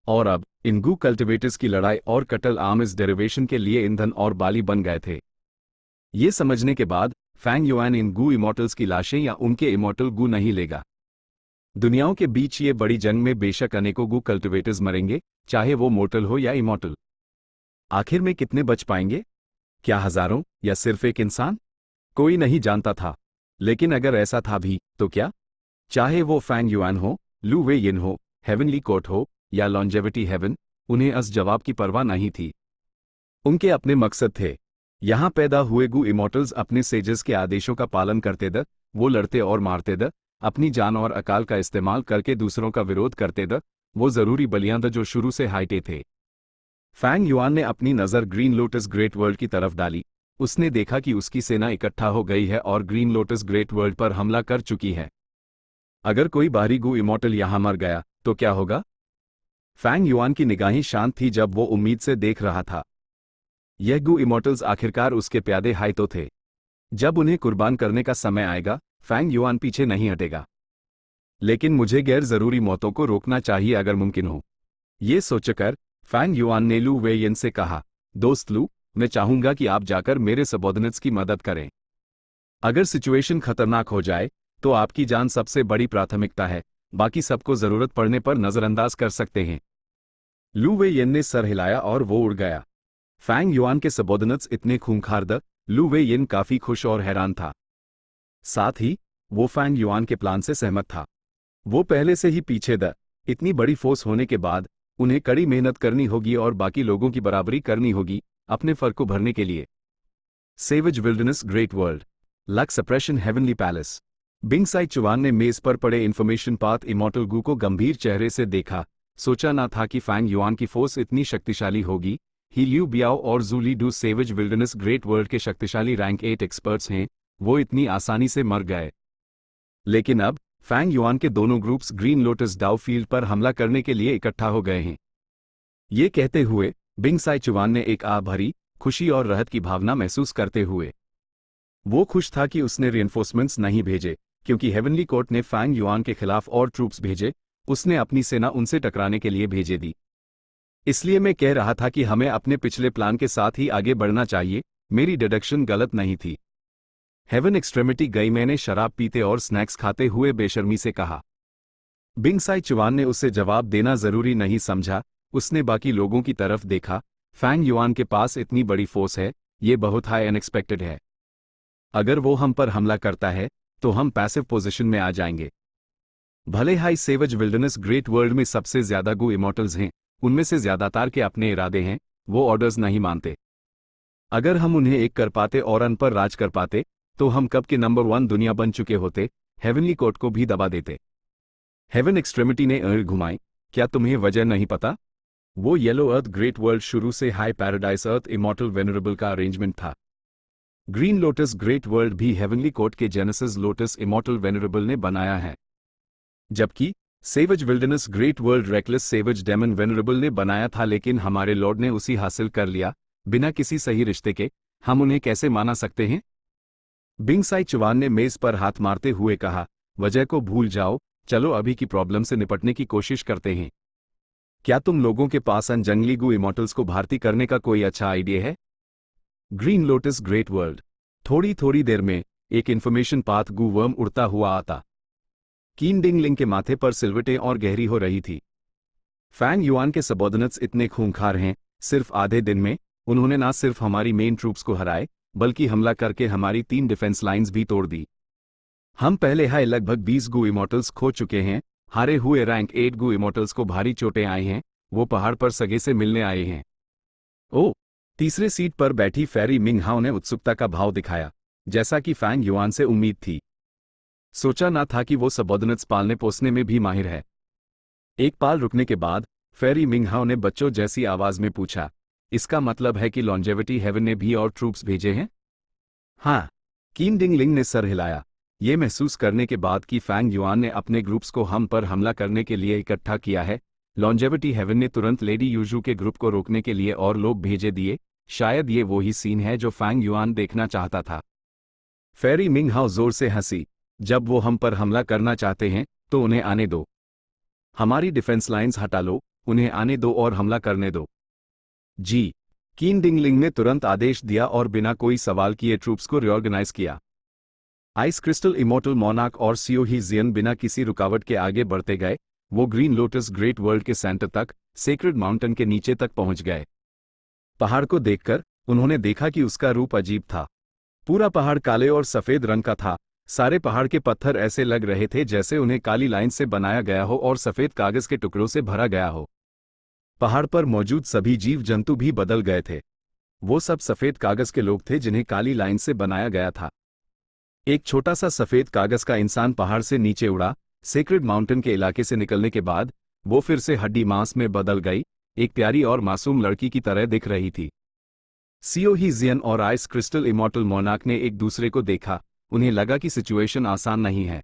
और अब इन गू कल्टिवेटर्स की लड़ाई और कटल आर्म इस डेरिवेशन के लिए ईंधन और बाली बन गए थे। ये समझने के बाद फैंग युआन इन गू इमॉर्टल्स की लाशें या उनके इमॉर्टल गू नहीं लेगा। दुनियाओं के बीच ये बड़ी जंग में बेशक अनेकों गू कल्टिवेटर्स मरेंगे, चाहे वो मोर्टल हो या इमॉर्टल। आखिर में कितने बच पाएंगे? क्या हजारों या सिर्फ एक इंसान? कोई नहीं जानता था। लेकिन अगर ऐसा था भी तो क्या? चाहे वो फैंग युआन हो, लू वे यिन हो, हेवनली कोर्ट हो या लॉन्जेविटी हेवन, उन्हें इस जवाब की परवाह नहीं थी। उनके अपने मकसद थे। यहां पैदा हुए गू इमॉर्टल्स अपने सेजेस के आदेशों का पालन करते द, वो लड़ते और मारते द, अपनी जान और अकाल का इस्तेमाल करके दूसरों का विरोध करते द, वो जरूरी बलियां द जो शुरू से हाइटे थे। फैंग युआन ने अपनी नज़र ग्रीन लोटस ग्रेट वर्ल्ड की तरफ डाली। उसने देखा कि उसकी सेना इकट्ठा हो गई है और ग्रीन लोटस ग्रेट वर्ल्ड पर हमला कर चुकी है। अगर कोई बाहरी गू इमॉर्टल यहां मर गया तो क्या होगा? फैंग युआन की निगाहें शांत थी जब वो उम्मीद से देख रहा था। यह गू इमॉर्टल्स आखिरकार उसके प्यादे हाइतो थे। जब उन्हें कुर्बान करने का समय आएगा, फैंग युआन पीछे नहीं हटेगा। लेकिन मुझे गैर जरूरी मौतों को रोकना चाहिए अगर मुमकिन हो। ये सोचकर फैंग युआन ने लू वेयन से कहा, दोस्त लू, मैं चाहूंगा कि आप जाकर मेरे सबॉर्डिनेट्स की मदद करें। अगर सिचुएशन खतरनाक हो जाए तो आपकी जान सबसे बड़ी प्राथमिकता है, बाकी सबको जरूरत पड़ने पर नजरअंदाज कर सकते हैं। लू वेयन ने सर हिलाया और वो उड़ गया। फैंग युआन के सबॉर्डिनेट्स इतने खूंखार द, लू वेयन काफी खुश और हैरान था। साथ ही वो फैंग युआन के प्लान से सहमत था। वो पहले से ही पीछे द, इतनी बड़ी फोर्स होने के बाद उन्हें कड़ी मेहनत करनी होगी और बाकी लोगों की बराबरी करनी होगी अपने फर्क को भरने के लिए। Savage wilderness great world, luck suppression heavenly palace. Bing Sai Chuan ने मेज पर पड़े इन्फॉर्मेशन पाथ इमॉर्टल गू को गंभीर चेहरे से देखा। सोचा ना था कि फैंग युआन की फोर्स इतनी शक्तिशाली होगी। ही लियू बियाओ और जूली डू सेवेज विल्डरनेस ग्रेट वर्ल्ड के शक्तिशाली रैंक 8 एक्सपर्ट्स हैं, वो इतनी आसानी से मर गए। लेकिन अब फैंग युआन के दोनों ग्रुप्स ग्रीन लोटस डाउ फील्ड पर हमला करने के लिए इकट्ठा हो गए हैं। ये कहते हुए बिंग साई चुआन ने एक आह भरी खुशी और राहत की भावना महसूस करते हुए वो खुश था कि उसने रिइंफोर्समेंट्स नहीं भेजे, क्योंकि हेवनली कोर्ट ने फैंग युआन के खिलाफ और ट्रूप्स भेजे, उसने अपनी सेना उनसे टकराने के लिए भेजे दी। इसलिए मैं कह रहा था कि हमें अपने पिछले प्लान के साथ ही आगे बढ़ना चाहिए, मेरी डिडक्शन गलत नहीं थी। हेवन एक्सट्रेमिटी गई, मैंने शराब पीते और स्नैक्स खाते हुए बेशर्मी से कहा। बिंग साई चुआन ने उसे जवाब देना जरूरी नहीं समझा, उसने बाकी लोगों की तरफ देखा। फैंग युआन के पास इतनी बड़ी फोर्स है, ये बहुत हाई अनएक्सपेक्टेड है। अगर वो हम पर हमला करता है तो हम पैसिव पोजीशन में आ जाएंगे। भले हाई सेवज विल्डरनेस ग्रेट वर्ल्ड में सबसे ज्यादा गु इमॉर्टल्स हैं, उनमें से ज्यादातर के अपने इरादे हैं, वो ऑर्डर्स नहीं मानते। अगर हम उन्हें एक कर पाते और अन पर राज कर पाते तो हम कब के नंबर 1 दुनिया बन चुके होते, हेवनली कोर्ट को भी दबा देते। हेवन एक्सट्रेमिटी ने अड़ घुमाई। क्या तुम्हें वजह नहीं पता? वो येलो अर्थ ग्रेट वर्ल्ड शुरू से high paradise earth immortal venerable का अरेंजमेंट था। ग्रीन लोटस ग्रेट वर्ल्ड भी हेवनली कोर्ट के जेनेसिस लोटस इमॉर्टल वेनरेबल ने बनाया है, जबकि savage wilderness great world reckless savage demon venerable ने बनाया था, लेकिन हमारे लॉर्ड ने उसी हासिल कर लिया बिना किसी सही रिश्ते के। हम उन्हें कैसे माना सकते हैं? बिंग साई चुआन ने मेज पर हाथ मारते हुए कहा, वजह को भूल जाओ, चलो अभी की प्रॉब्लम से निपटने की कोशिश करते हैं। क्या तुम लोगों के पास अन जंगली गु इमॉर्टल्स को भारती करने का कोई अच्छा आइडिया है? Green lotus great world. थोड़ी थोड़ी देर में एक इन्फॉर्मेशन पाथ गु वर्म उड़ता हुआ आता। कीन डिंग लिंग के माथे पर सिलवटें और गहरी हो रही थी। फैंग युआन के सबॉर्डिनेट्स इतने खूंखार हैं, सिर्फ आधे दिन में उन्होंने ना सिर्फ हमारी मेन ट्रूप्स को हराए, बल्कि हमला करके हमारी 3 डिफेंस लाइंस भी तोड़ दी। हम पहले हाई लगभग 20 गु इमॉर्टल्स खो चुके हैं। हारे हुए रैंक 8 गु इमॉर्टल्स को भारी चोटें आई हैं, वो पहाड़ पर सगे से मिलने आए हैं। ओ, तीसरे सीट पर बैठी फेरी मिंग हाओ ने उत्सुकता का भाव दिखाया, जैसा कि फैंग युआन से उम्मीद थी। सोचा ना था कि वो सबॉर्डिनेट्स पालने पोसने में भी माहिर है। एक पाल रुकने के बाद फेरी मिंग हाओ ने बच्चों जैसी आवाज में पूछा, इसका मतलब है कि लॉन्जेविटी हेवन ने भी और ट्रूप्स भेजे हैं? हाँ, कीन डिंग लिंग ने सर हिलाया, ये महसूस करने के बाद कि फैंग युआन ने अपने ग्रुप्स को हम पर हमला करने के लिए इकट्ठा किया है। लॉन्जेविटी हेवन ने तुरंत लेडी यूजू के ग्रुप को रोकने के लिए और लोग भेजे दिए। शायद ये वही सीन है जो फैंग युआन देखना चाहता था। फेरी मिंग हाओ जोर से हंसी, जब वो हम पर हमला करना चाहते हैं तो उन्हें आने दो। हमारी डिफेंस लाइंस हटा लो, उन्हें आने दो और हमला करने दो। जी, कीन डिंग लिंग ने तुरंत आदेश दिया और बिना कोई सवाल किए ट्रूप्स को रिऑर्गेनाइज किया। आइस क्रिस्टल इमॉर्टल मोनार्क और सियो ही जियन बिना किसी रुकावट के आगे बढ़ते गए। वो ग्रीन लोटस ग्रेट वर्ल्ड के सेंटर तक, सेक्रेड माउंटेन के नीचे तक पहुंच गए। पहाड़ को देखकर उन्होंने देखा कि उसका रूप अजीब था। पूरा पहाड़ काले और सफेद रंग का था। सारे पहाड़ के पत्थर ऐसे लग रहे थे जैसे उन्हें काली लाइन से बनाया गया हो और सफेद कागज के टुकड़ों से भरा गया हो। पहाड़ पर मौजूद सभी जीव जंतु भी बदल गए थे। वो सब सफेद कागज के लोग थे जिन्हें काली लाइन से बनाया गया था। एक छोटा सा सफेद कागज का इंसान पहाड़ से नीचे उड़ा। सेक्रेड माउंटेन के इलाके से निकलने के बाद वो फिर से हड्डी मांस में बदल गई, एक प्यारी और मासूम लड़की की तरह दिख रही थी। सियो ही जियन और आइस क्रिस्टल इमॉर्टल मोनार्क ने एक दूसरे को देखा। उन्हें लगा कि सिचुएशन आसान नहीं है।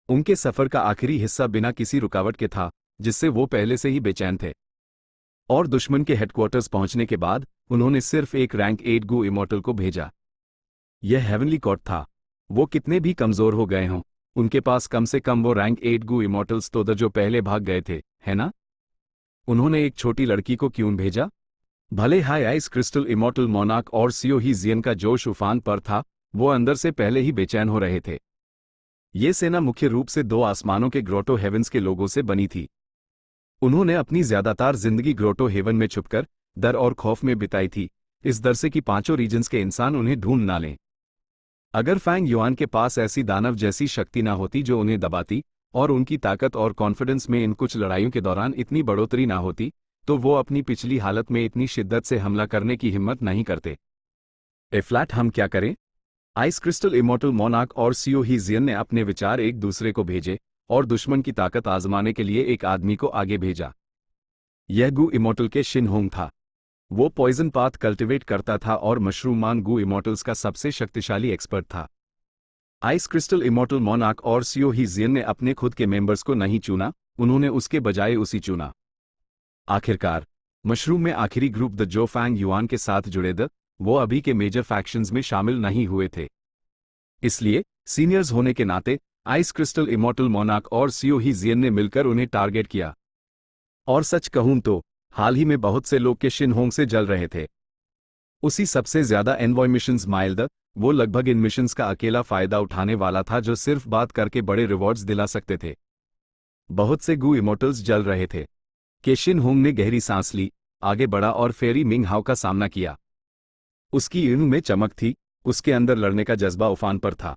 उनके सफर का आखिरी हिस्सा बिना किसी रुकावट के था, जिससे वो पहले से ही बेचैन थे। और दुश्मन के हेडक्वार्टर्स पहुंचने के बाद उन्होंने सिर्फ एक रैंक 8 गु इमॉर्टल को भेजा। यह हेवनली कोर्ट था। वो कितने भी कमजोर हो गए हों, उनके पास कम से कम वो रैंक 8 गु इमॉर्टल्स तो जो पहले भाग गए थे, है ना? उन्होंने एक छोटी लड़की को क्यों भेजा? भले high ice crystal immortal monarch और सियो ही जियन का जोश उफान पर था, वो अंदर से पहले ही बेचैन हो रहे थे। ये सेना मुख्य रूप से 2 आसमानों के ग्रोटो हेवन्स के लोगों से बनी थी। उन्होंने अपनी ज्यादातर जिंदगी ग्रोटो हेवन में छुपकर डर और खौफ में बिताई थी, इस डर से कि 5 रीजन्स के इंसान उन्हें ढूंढ ना लें। अगर फैंग युआन के पास ऐसी दानव जैसी शक्ति ना होती जो उन्हें दबाती, और उनकी ताकत और कॉन्फिडेंस में इन कुछ लड़ाइयों के दौरान इतनी बढ़ोतरी ना होती, तो वो अपनी पिछली हालत में इतनी शिद्दत से हमला करने की हिम्मत नहीं करते। ए फ्लैट, हम क्या करें? आइस क्रिस्टल इमॉर्टल मोनार्क और सियो ही जियन ने अपने विचार एक दूसरे को भेजे और दुश्मन की ताकत आजमाने के लिए एक आदमी को आगे भेजा। यह गु इमॉर्टल के शिन होंग था। वो पॉइजन पाथ कल्टिवेट करता था और मशरूम मान गु इमॉर्टल्स का सबसे शक्तिशाली एक्सपर्ट था। आइस क्रिस्टल इमॉर्टल मोनार्क और सीओ ही जियन ने अपने खुद के मेंबर्स को नहीं चुना, उन्होंने उसके बजाय उसी चुना। आखिरकार मशरूम में आखिरी ग्रुप द जो फैंग युआन के साथ जुड़े वो अभी के मेजर फैक्शंस में शामिल नहीं हुए थे। इसलिए सीनियर्स होने के नाते आइस क्रिस्टल इमॉर्टल मोनार्क और सीओ ही जियन ने मिलकर उन्हें टारगेट किया। और सच कहूं तो हाल ही में बहुत से लोग के शिनहोंग से जल रहे थे। उसी सबसे ज्यादा एनवॉय मिशंस माइल्ड, वो लगभग इन मिशंस का अकेला फायदा उठाने वाला था जो सिर्फ बात करके बड़े रिवॉर्ड्स दिला सकते थे। बहुत से गू इमोर्टल्स जल रहे थे। के शिनहोंग ने गहरी सांस ली, आगे बढ़ा और फेरी मिंग हाउ का सामना किया। उसकी इन में चमक थी, उसके अंदर लड़ने का जज्बा उफान पर था।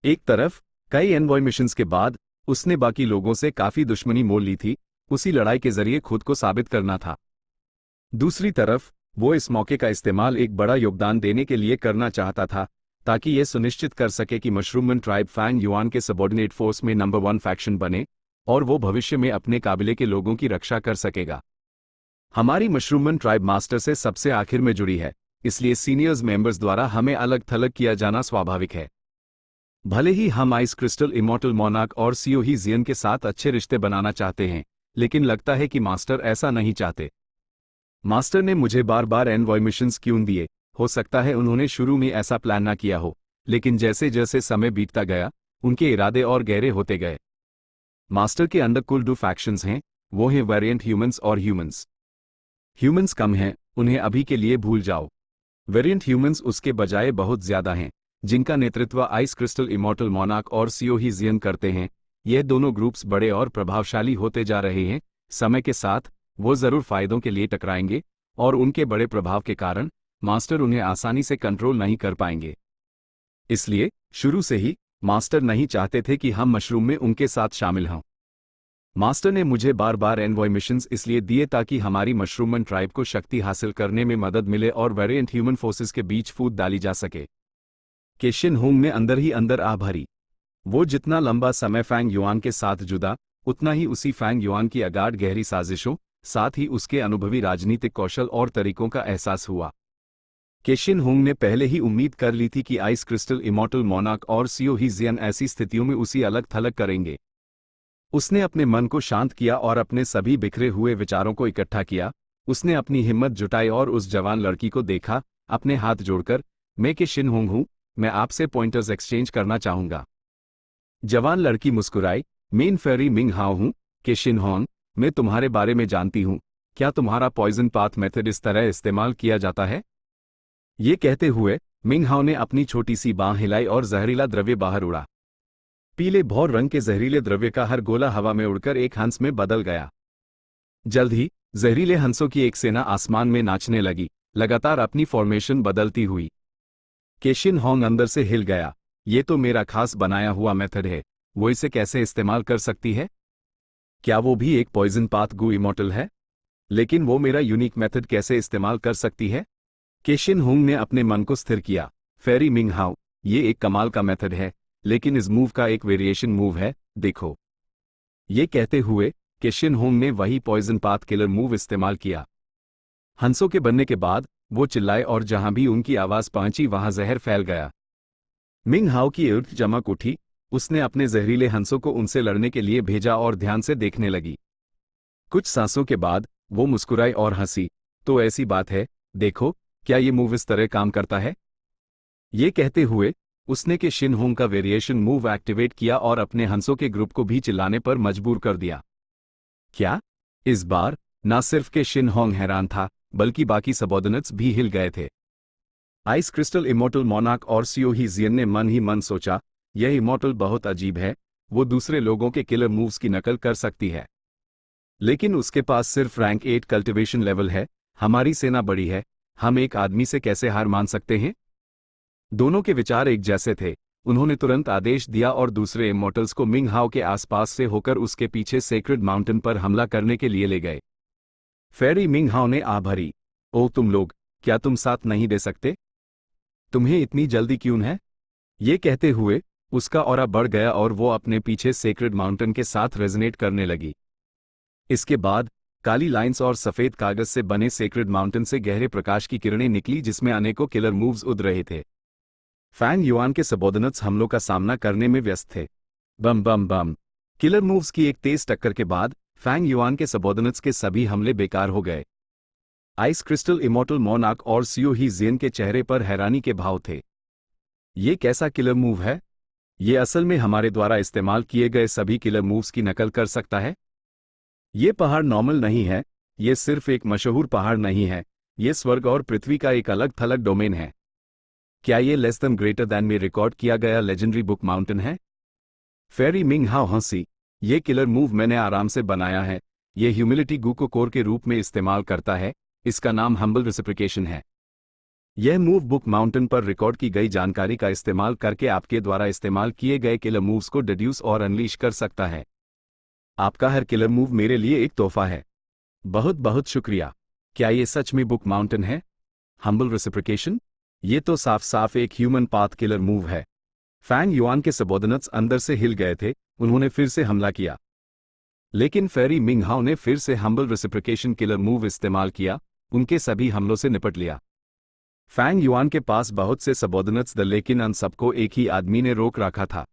एक तरफ कई एनवॉय मिशंस के बाद उसने बाकी लोगों से काफी दुश्मनी मोल ली थी, उसी लड़ाई के जरिए खुद को साबित करना था। दूसरी तरफ वो इस मौके का इस्तेमाल एक बड़ा योगदान देने के लिए करना चाहता था, ताकि यह सुनिश्चित कर सके कि मशरूमन ट्राइब फैंग युआन के सबॉर्डिनेट फोर्स में नंबर 1 फैक्शन बने और वो भविष्य में अपने काबिले के लोगों की रक्षा कर सकेगा। हमारी मशरूमन ट्राइब मास्टर से सबसे आखिर में जुड़ी है, इसलिए सीनियर्स मेंबर्स द्वारा हमें अलग थलग किया जाना स्वाभाविक है। भले ही हम आइस क्रिस्टल इमॉर्टल मोनार्क और सीओ ही जियन के साथ अच्छे रिश्ते बनाना चाहते हैं, लेकिन लगता है कि मास्टर ऐसा नहीं चाहते। मास्टर ने मुझे बार बार एनवॉय मिशंस क्यों दिए? हो सकता है उन्होंने शुरू में ऐसा प्लान ना किया हो, लेकिन जैसे जैसे समय बीतता गया उनके इरादे और गहरे होते गए। मास्टर के अंदर कुल 2 फैक्शंस हैं, वो हैं वेरिएंट ह्यूमंस और ह्यूमंस। ह्यूमंस कम हैं, उन्हें अभी के लिए भूल जाओ। वेरिएंट ह्यूमंस उसके बजाय बहुत ज्यादा हैं, जिनका नेतृत्व आइस क्रिस्टल इमॉर्टल मोनार्क और सीओ ही जियन करते हैं। यह दोनों ग्रुप्स बड़े और प्रभावशाली होते जा रहे हैं। समय के साथ वो जरूर फायदों के लिए टकराएंगे और उनके बड़े प्रभाव के कारण मास्टर उन्हें आसानी से कंट्रोल नहीं कर पाएंगे। इसलिए शुरू से ही मास्टर नहीं चाहते थे कि हम मशरूम में उनके साथ शामिल हों। मास्टर ने मुझे बार बार एनवॉय मिशंस इसलिए दिए ताकि हमारी मशरूमन ट्राइब को शक्ति हासिल करने में मदद मिले और वेरिएंट ह्यूमन फोर्सेस के बीच फूट डाली जा सके। के शिनहोंग ने अंदर ही अंदर आह भरी। वो जितना लंबा समय फैंग युआन के साथ जुड़ा, उतना ही उसी फैंग युआन की अगाध गहरी साजिशों, साथ ही उसके अनुभवी राजनीतिक कौशल और तरीकों का एहसास हुआ। के शिनहोंग ने पहले ही उम्मीद कर ली थी कि आइस क्रिस्टल इमॉर्टल मोनार्क और सीओ ही जियन ऐसी स्थितियों में उसी अलग थलग करेंगे। उसने अपने मन को शांत किया और अपने सभी बिखरे हुए विचारों को इकट्ठा किया। उसने अपनी हिम्मत जुटाई और उस जवान लड़की को देखा, अपने हाथ जोड़कर, मैं के शिनहोंग हूं, मैं आपसे पॉइंटर्स एक्सचेंज करना चाहूंगा। जवान लड़की मुस्कुराई, मेन फेरी मिंग हाउ हूं, के शिनहोंग, मैं तुम्हारे बारे में जानती हूं, क्या तुम्हारा पॉइजन पाथ मेथड इस तरह इस्तेमाल किया जाता है? ये कहते हुए मिंग हाउ ने अपनी छोटी सी बांह हिलाई और जहरीला द्रव्य बाहर उड़ा। पीले भौर रंग के जहरीले द्रव्य का हर गोला हवा में उड़कर एक हंस में बदल गया। जल्द ही जहरीले हंसों की एक सेना आसमान में नाचने लगी, लगातार अपनी फॉर्मेशन बदलती हुई। के शिनहोंग अंदर से हिल गया। ये तो मेरा खास बनाया हुआ मेथड है, वो इसे कैसे इस्तेमाल कर सकती है? क्या वो भी एक पॉइजन पाथ गू इमॉर्टल है? लेकिन वो मेरा यूनिक मेथड कैसे इस्तेमाल कर सकती है? के शिनहोंग ने अपने मन को स्थिर किया। फेरी मिंग हाउ, ये एक कमाल का मेथड है, लेकिन इस मूव का एक वेरिएशन मूव है, देखो। ये कहते हुए के शिनहोंग ने वही पॉइजन पाथ किलर मूव इस्तेमाल किया। हंसों के बनने के बाद वो चिल्लाए और जहां भी उनकी आवाज पहुंची वहां जहर फैल गया। मिंग हाउ की ऊर्जा चमक उठी, उसने अपने जहरीले हंसों को उनसे लड़ने के लिए भेजा और ध्यान से देखने लगी। कुछ सांसों के बाद वो मुस्कुराई और हंसी, तो ऐसी बात है, देखो, क्या ये मूव इस तरह काम करता है? ये कहते हुए उसने के शिनहोंग का वेरिएशन मूव एक्टिवेट किया और अपने हंसों के ग्रुप को भी चिल्लाने पर मजबूर कर दिया। क्या? इस बार ना सिर्फ के शिनहोंग हैरान था, बल्कि बाकी सबॉर्डिनेट्स भी हिल गए थे। आइस क्रिस्टल इमॉर्टल मोनार्क और सीओ ही जियन ने मन ही मन सोचा, यह इमॉर्टल बहुत अजीब है, वो दूसरे लोगों के किलर मूव्स की नकल कर सकती है, लेकिन उसके पास सिर्फ रैंक 8 कल्टिवेशन लेवल है। हमारी सेना बड़ी है, हम एक आदमी से कैसे हार मान सकते हैं? दोनों के विचार एक जैसे थे। उन्होंने तुरंत आदेश दिया और दूसरे इमॉर्टल्स को मिंग हाउ के आसपास से होकर उसके पीछे सेक्रेड माउंटेन पर हमला करने के लिए ले गए। फेरी मिंग हाउ ने आ भरी, ओ तुम लोग, क्या तुम साथ नहीं दे सकते? तुम्हें इतनी जल्दी क्यों है? ये कहते हुए उसका ऑरा बढ़ गया और वो अपने पीछे सेक्रेड माउंटेन के साथ रेजोनेट करने लगी। इसके बाद काली लाइंस और सफेद कागज से बने सेक्रेड माउंटेन से गहरे प्रकाश की किरणें निकली जिसमें अनेकों किलर मूव्स उड़ रहे थे। फैंग युआन के सबोर्डिनेट्स हमलों का सामना करने में व्यस्त थे। बम बम बम। किलर मूव्स की एक तेज टक्कर के बाद फैंग युआन के सबोर्डिनेट्स के सभी हमले बेकार हो गए। आइस क्रिस्टल, इमॉर्टल मोनार्क और सियो ही ज़ेन के चेहरे पर हैरानी के भाव थे। ये कैसा किलर मूव है? ये असल में हमारे द्वारा इस्तेमाल किए गए सभी किलर मूव्स की नकल कर सकता है। ये पहाड़ नॉर्मल नहीं है, ये सिर्फ एक मशहूर पहाड़ नहीं है, ये स्वर्ग और पृथ्वी का एक अलग थलग डोमेन है। क्या ये लेस देन ग्रेटर देन में रिकॉर्ड किया गया लेजेंडरी बुक माउंटेन है? फेरी मिंग हाओ हंसी। ये किलर मूव मैंने आराम से बनाया है। ये ह्यूमिलिटी गु को कोर के रूप में इस्तेमाल करता है। इसका नाम हम्बल रेसिप्रिकेशन है। यह मूव बुक माउंटेन पर रिकॉर्ड की गई जानकारी का इस्तेमाल करके आपके द्वारा इस्तेमाल किए गए किलर मूव्स को डिड्यूस और अनलीश कर सकता है। आपका हर किलर मूव मेरे लिए एक तोहफा है। बहुत बहुत शुक्रिया। क्या ये सच में बुक माउंटेन है? हम्बल रेसिप्रिकेशन? ये तो साफ साफ एक ह्यूमन पाथ किलर मूव है। फैंग युआन के सबोर्डिनेट्स अंदर से हिल गए थे। उन्होंने फिर से हमला किया, लेकिन फेरी मिंग हाओ ने फिर से हम्बल रेसिप्रिकेशन किलर मूव इस्तेमाल किया, उनके सभी हमलों से निपट लिया। फैंग युआन के पास बहुत से सबोर्डिनेट्स थे, लेकिन उन सबको एक ही आदमी ने रोक रखा था।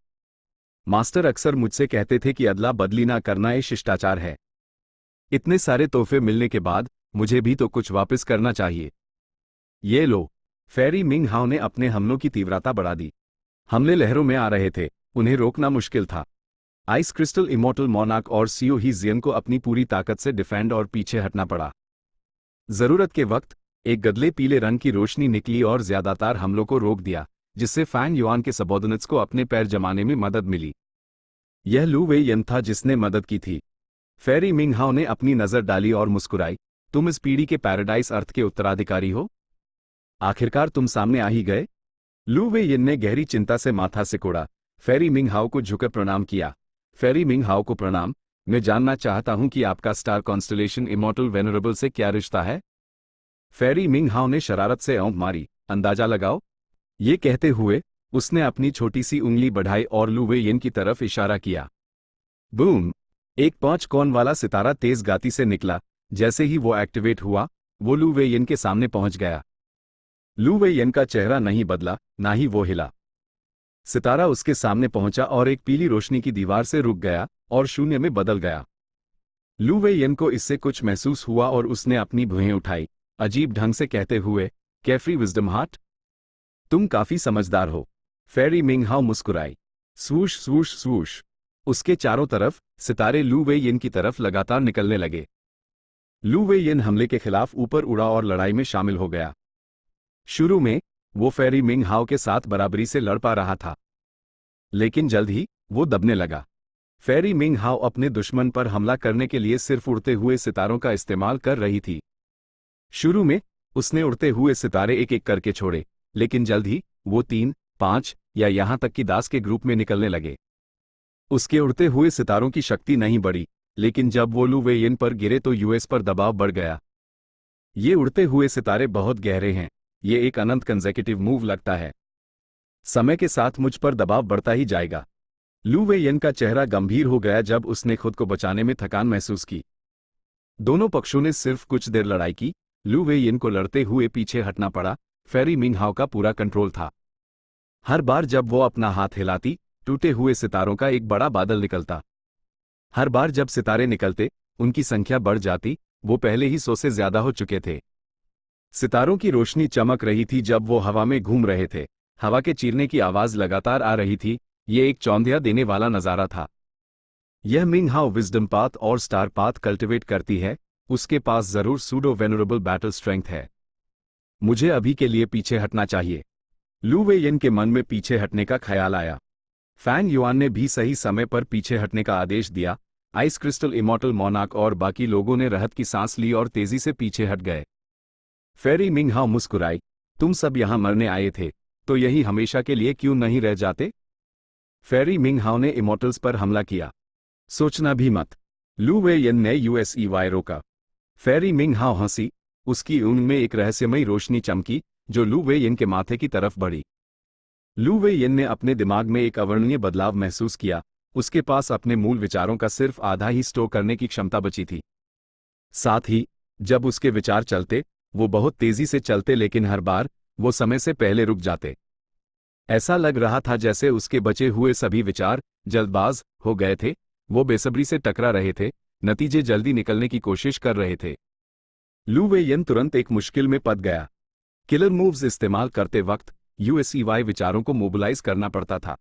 मास्टर अक्सर मुझसे कहते थे कि अदला बदली ना करना ये शिष्टाचार है। इतने सारे तोहफे मिलने के बाद मुझे भी तो कुछ वापस करना चाहिए। ये लो। फेरी मिंग हाओ ने अपने हमलों की तीव्रता बढ़ा दी। हमले लहरों में आ रहे थे, उन्हें रोकना मुश्किल था। आइस क्रिस्टल, इमॉर्टल मोनार्क और सियो ही ज़ेन को अपनी पूरी ताकत से डिफेंड और पीछे हटना पड़ा। जरूरत के वक्त एक गदले पीले रंग की रोशनी निकली और ज्यादातर हमलों को रोक दिया, जिससे फैंग युआन के सबोर्डिनेट्स को अपने पैर जमाने में मदद मिली। यह लू वे यन था जिसने मदद की थी। फेरी मिंग हाओ ने अपनी नजर डाली और मुस्कुराई। तुम इस पीढ़ी के पैराडाइज अर्थ के उत्तराधिकारी हो। आखिरकार तुम सामने आ ही गए। लू वे यन ने गहरी चिंता से माथा सिकोड़ा। फेरी मिंग हाओ को झुकर प्रणाम किया। फेरी मिंग हाओ को प्रणाम। मैं जानना चाहता हूं कि आपका स्टार कॉन्स्टलेशन इमॉर्टल वेनरेबल से क्या रिश्ता है? फेरी मिंग हाओ ने शरारत से औंध मारी। अंदाजा लगाओ। ये कहते हुए उसने अपनी छोटी सी उंगली बढ़ाई और लू वे यन की तरफ इशारा किया। बूम! एक 5 कोण वाला सितारा तेज गति से निकला। जैसे ही वो एक्टिवेट हुआ, वो लू वे यन के सामने पहुंच गया। लू वे यन का चेहरा नहीं बदला, ना ही वो हिला। सितारा उसके सामने पहुंचा और एक पीली रोशनी की दीवार से रुक गया और शून्य में बदल गया। लू वे यन को इससे कुछ महसूस हुआ और उसने अपनी भुएं उठाई, अजीब ढंग से कहते हुए, कैफ्री विजडम हार्ट, तुम काफी समझदार हो। फेरी मिंग हाओ मुस्कुराई। स्वूश स्वूश स्वूश। उसके चारों तरफ सितारे लू वे यन की तरफ लगातार निकलने लगे। लू वे यन हमले के खिलाफ ऊपर उड़ा और लड़ाई में शामिल हो गया। शुरू में वो फेरी मिंग हाओ के साथ बराबरी से लड़ पा रहा था, लेकिन जल्द ही वो दबने लगा। फेरी मिंग हाओ अपने दुश्मन पर हमला करने के लिए सिर्फ उड़ते हुए सितारों का इस्तेमाल कर रही थी। शुरू में उसने उड़ते हुए सितारे एक एक करके छोड़े, लेकिन जल्द ही वो 3, 5 या यहां तक कि 10 के ग्रुप में निकलने लगे। उसके उड़ते हुए सितारों की शक्ति नहीं बढ़ी, लेकिन जब वो लू वे यन पर गिरे तो यूएस पर दबाव बढ़ गया। ये उड़ते हुए सितारे बहुत गहरे हैं। ये एक अनंत कंसेक्यूटिव मूव लगता है। समय के साथ मुझ पर दबाव बढ़ता ही जाएगा। लू वे यन का चेहरा गंभीर हो गया जब उसने खुद को बचाने में थकान महसूस की। दोनों पक्षों ने सिर्फ कुछ देर लड़ाई की। लू वे यन को लड़ते हुए पीछे हटना पड़ा। फेरी मिंग हाओ का पूरा कंट्रोल था। हर बार जब वो अपना हाथ हिलाती, टूटे हुए सितारों का एक बड़ा बादल निकलता। हर बार जब सितारे निकलते, उनकी संख्या बढ़ जाती। वो पहले ही 100 से ज्यादा हो चुके थे। सितारों की रोशनी चमक रही थी जब वो हवा में घूम रहे थे। हवा के चीरने की आवाज लगातार आ रही थी। ये एक चौंधिया देने वाला नजारा था। यह मिंग हाओ विजडम पाथ और स्टार पाथ कल्टिवेट करती है। उसके पास जरूर सूडो वेनरेबल बैटल स्ट्रेंथ है। मुझे अभी के लिए पीछे हटना चाहिए। लू वे यन के मन में पीछे हटने का ख्याल आया। फैंग युआन ने भी सही समय पर पीछे हटने का आदेश दिया। आइस क्रिस्टल, इमॉर्टल मोनार्क और बाकी लोगों ने राहत की सांस ली और तेजी से पीछे हट गए। फेरी मिंग हाओ मुस्कुराई। तुम सब यहां मरने आए थे, तो यही हमेशा के लिए क्यों नहीं रह जाते? फेरी मिंग हाओ ने इमॉर्टल्स पर हमला किया। सोचना भी मत। लू वे यन ने यूएसईवाई रोका। फेरी मिंग हाओ हंसी। उसकी ऊँग में एक रहस्यमयी रोशनी चमकी जो लू वे यन के माथे की तरफ बढ़ी। लू वे यन ने अपने दिमाग में एक अवर्णनीय बदलाव महसूस किया। उसके पास अपने मूल विचारों का सिर्फ आधा ही स्टोर करने की क्षमता बची थी। साथ ही जब उसके विचार चलते, वो बहुत तेजी से चलते, लेकिन हर बार वो समय से पहले रुक जाते। ऐसा लग रहा था जैसे उसके बचे हुए सभी विचार जल्दबाज हो गए थे। वो बेसब्री से टकरा रहे थे, नतीजे जल्दी निकलने की कोशिश कर रहे थे। लू वेयन तुरंत एक मुश्किल में पड़ गया। किलर मूव्स इस्तेमाल करते वक्त यूएसईवाई विचारों को मोबिलाइज करना पड़ता था।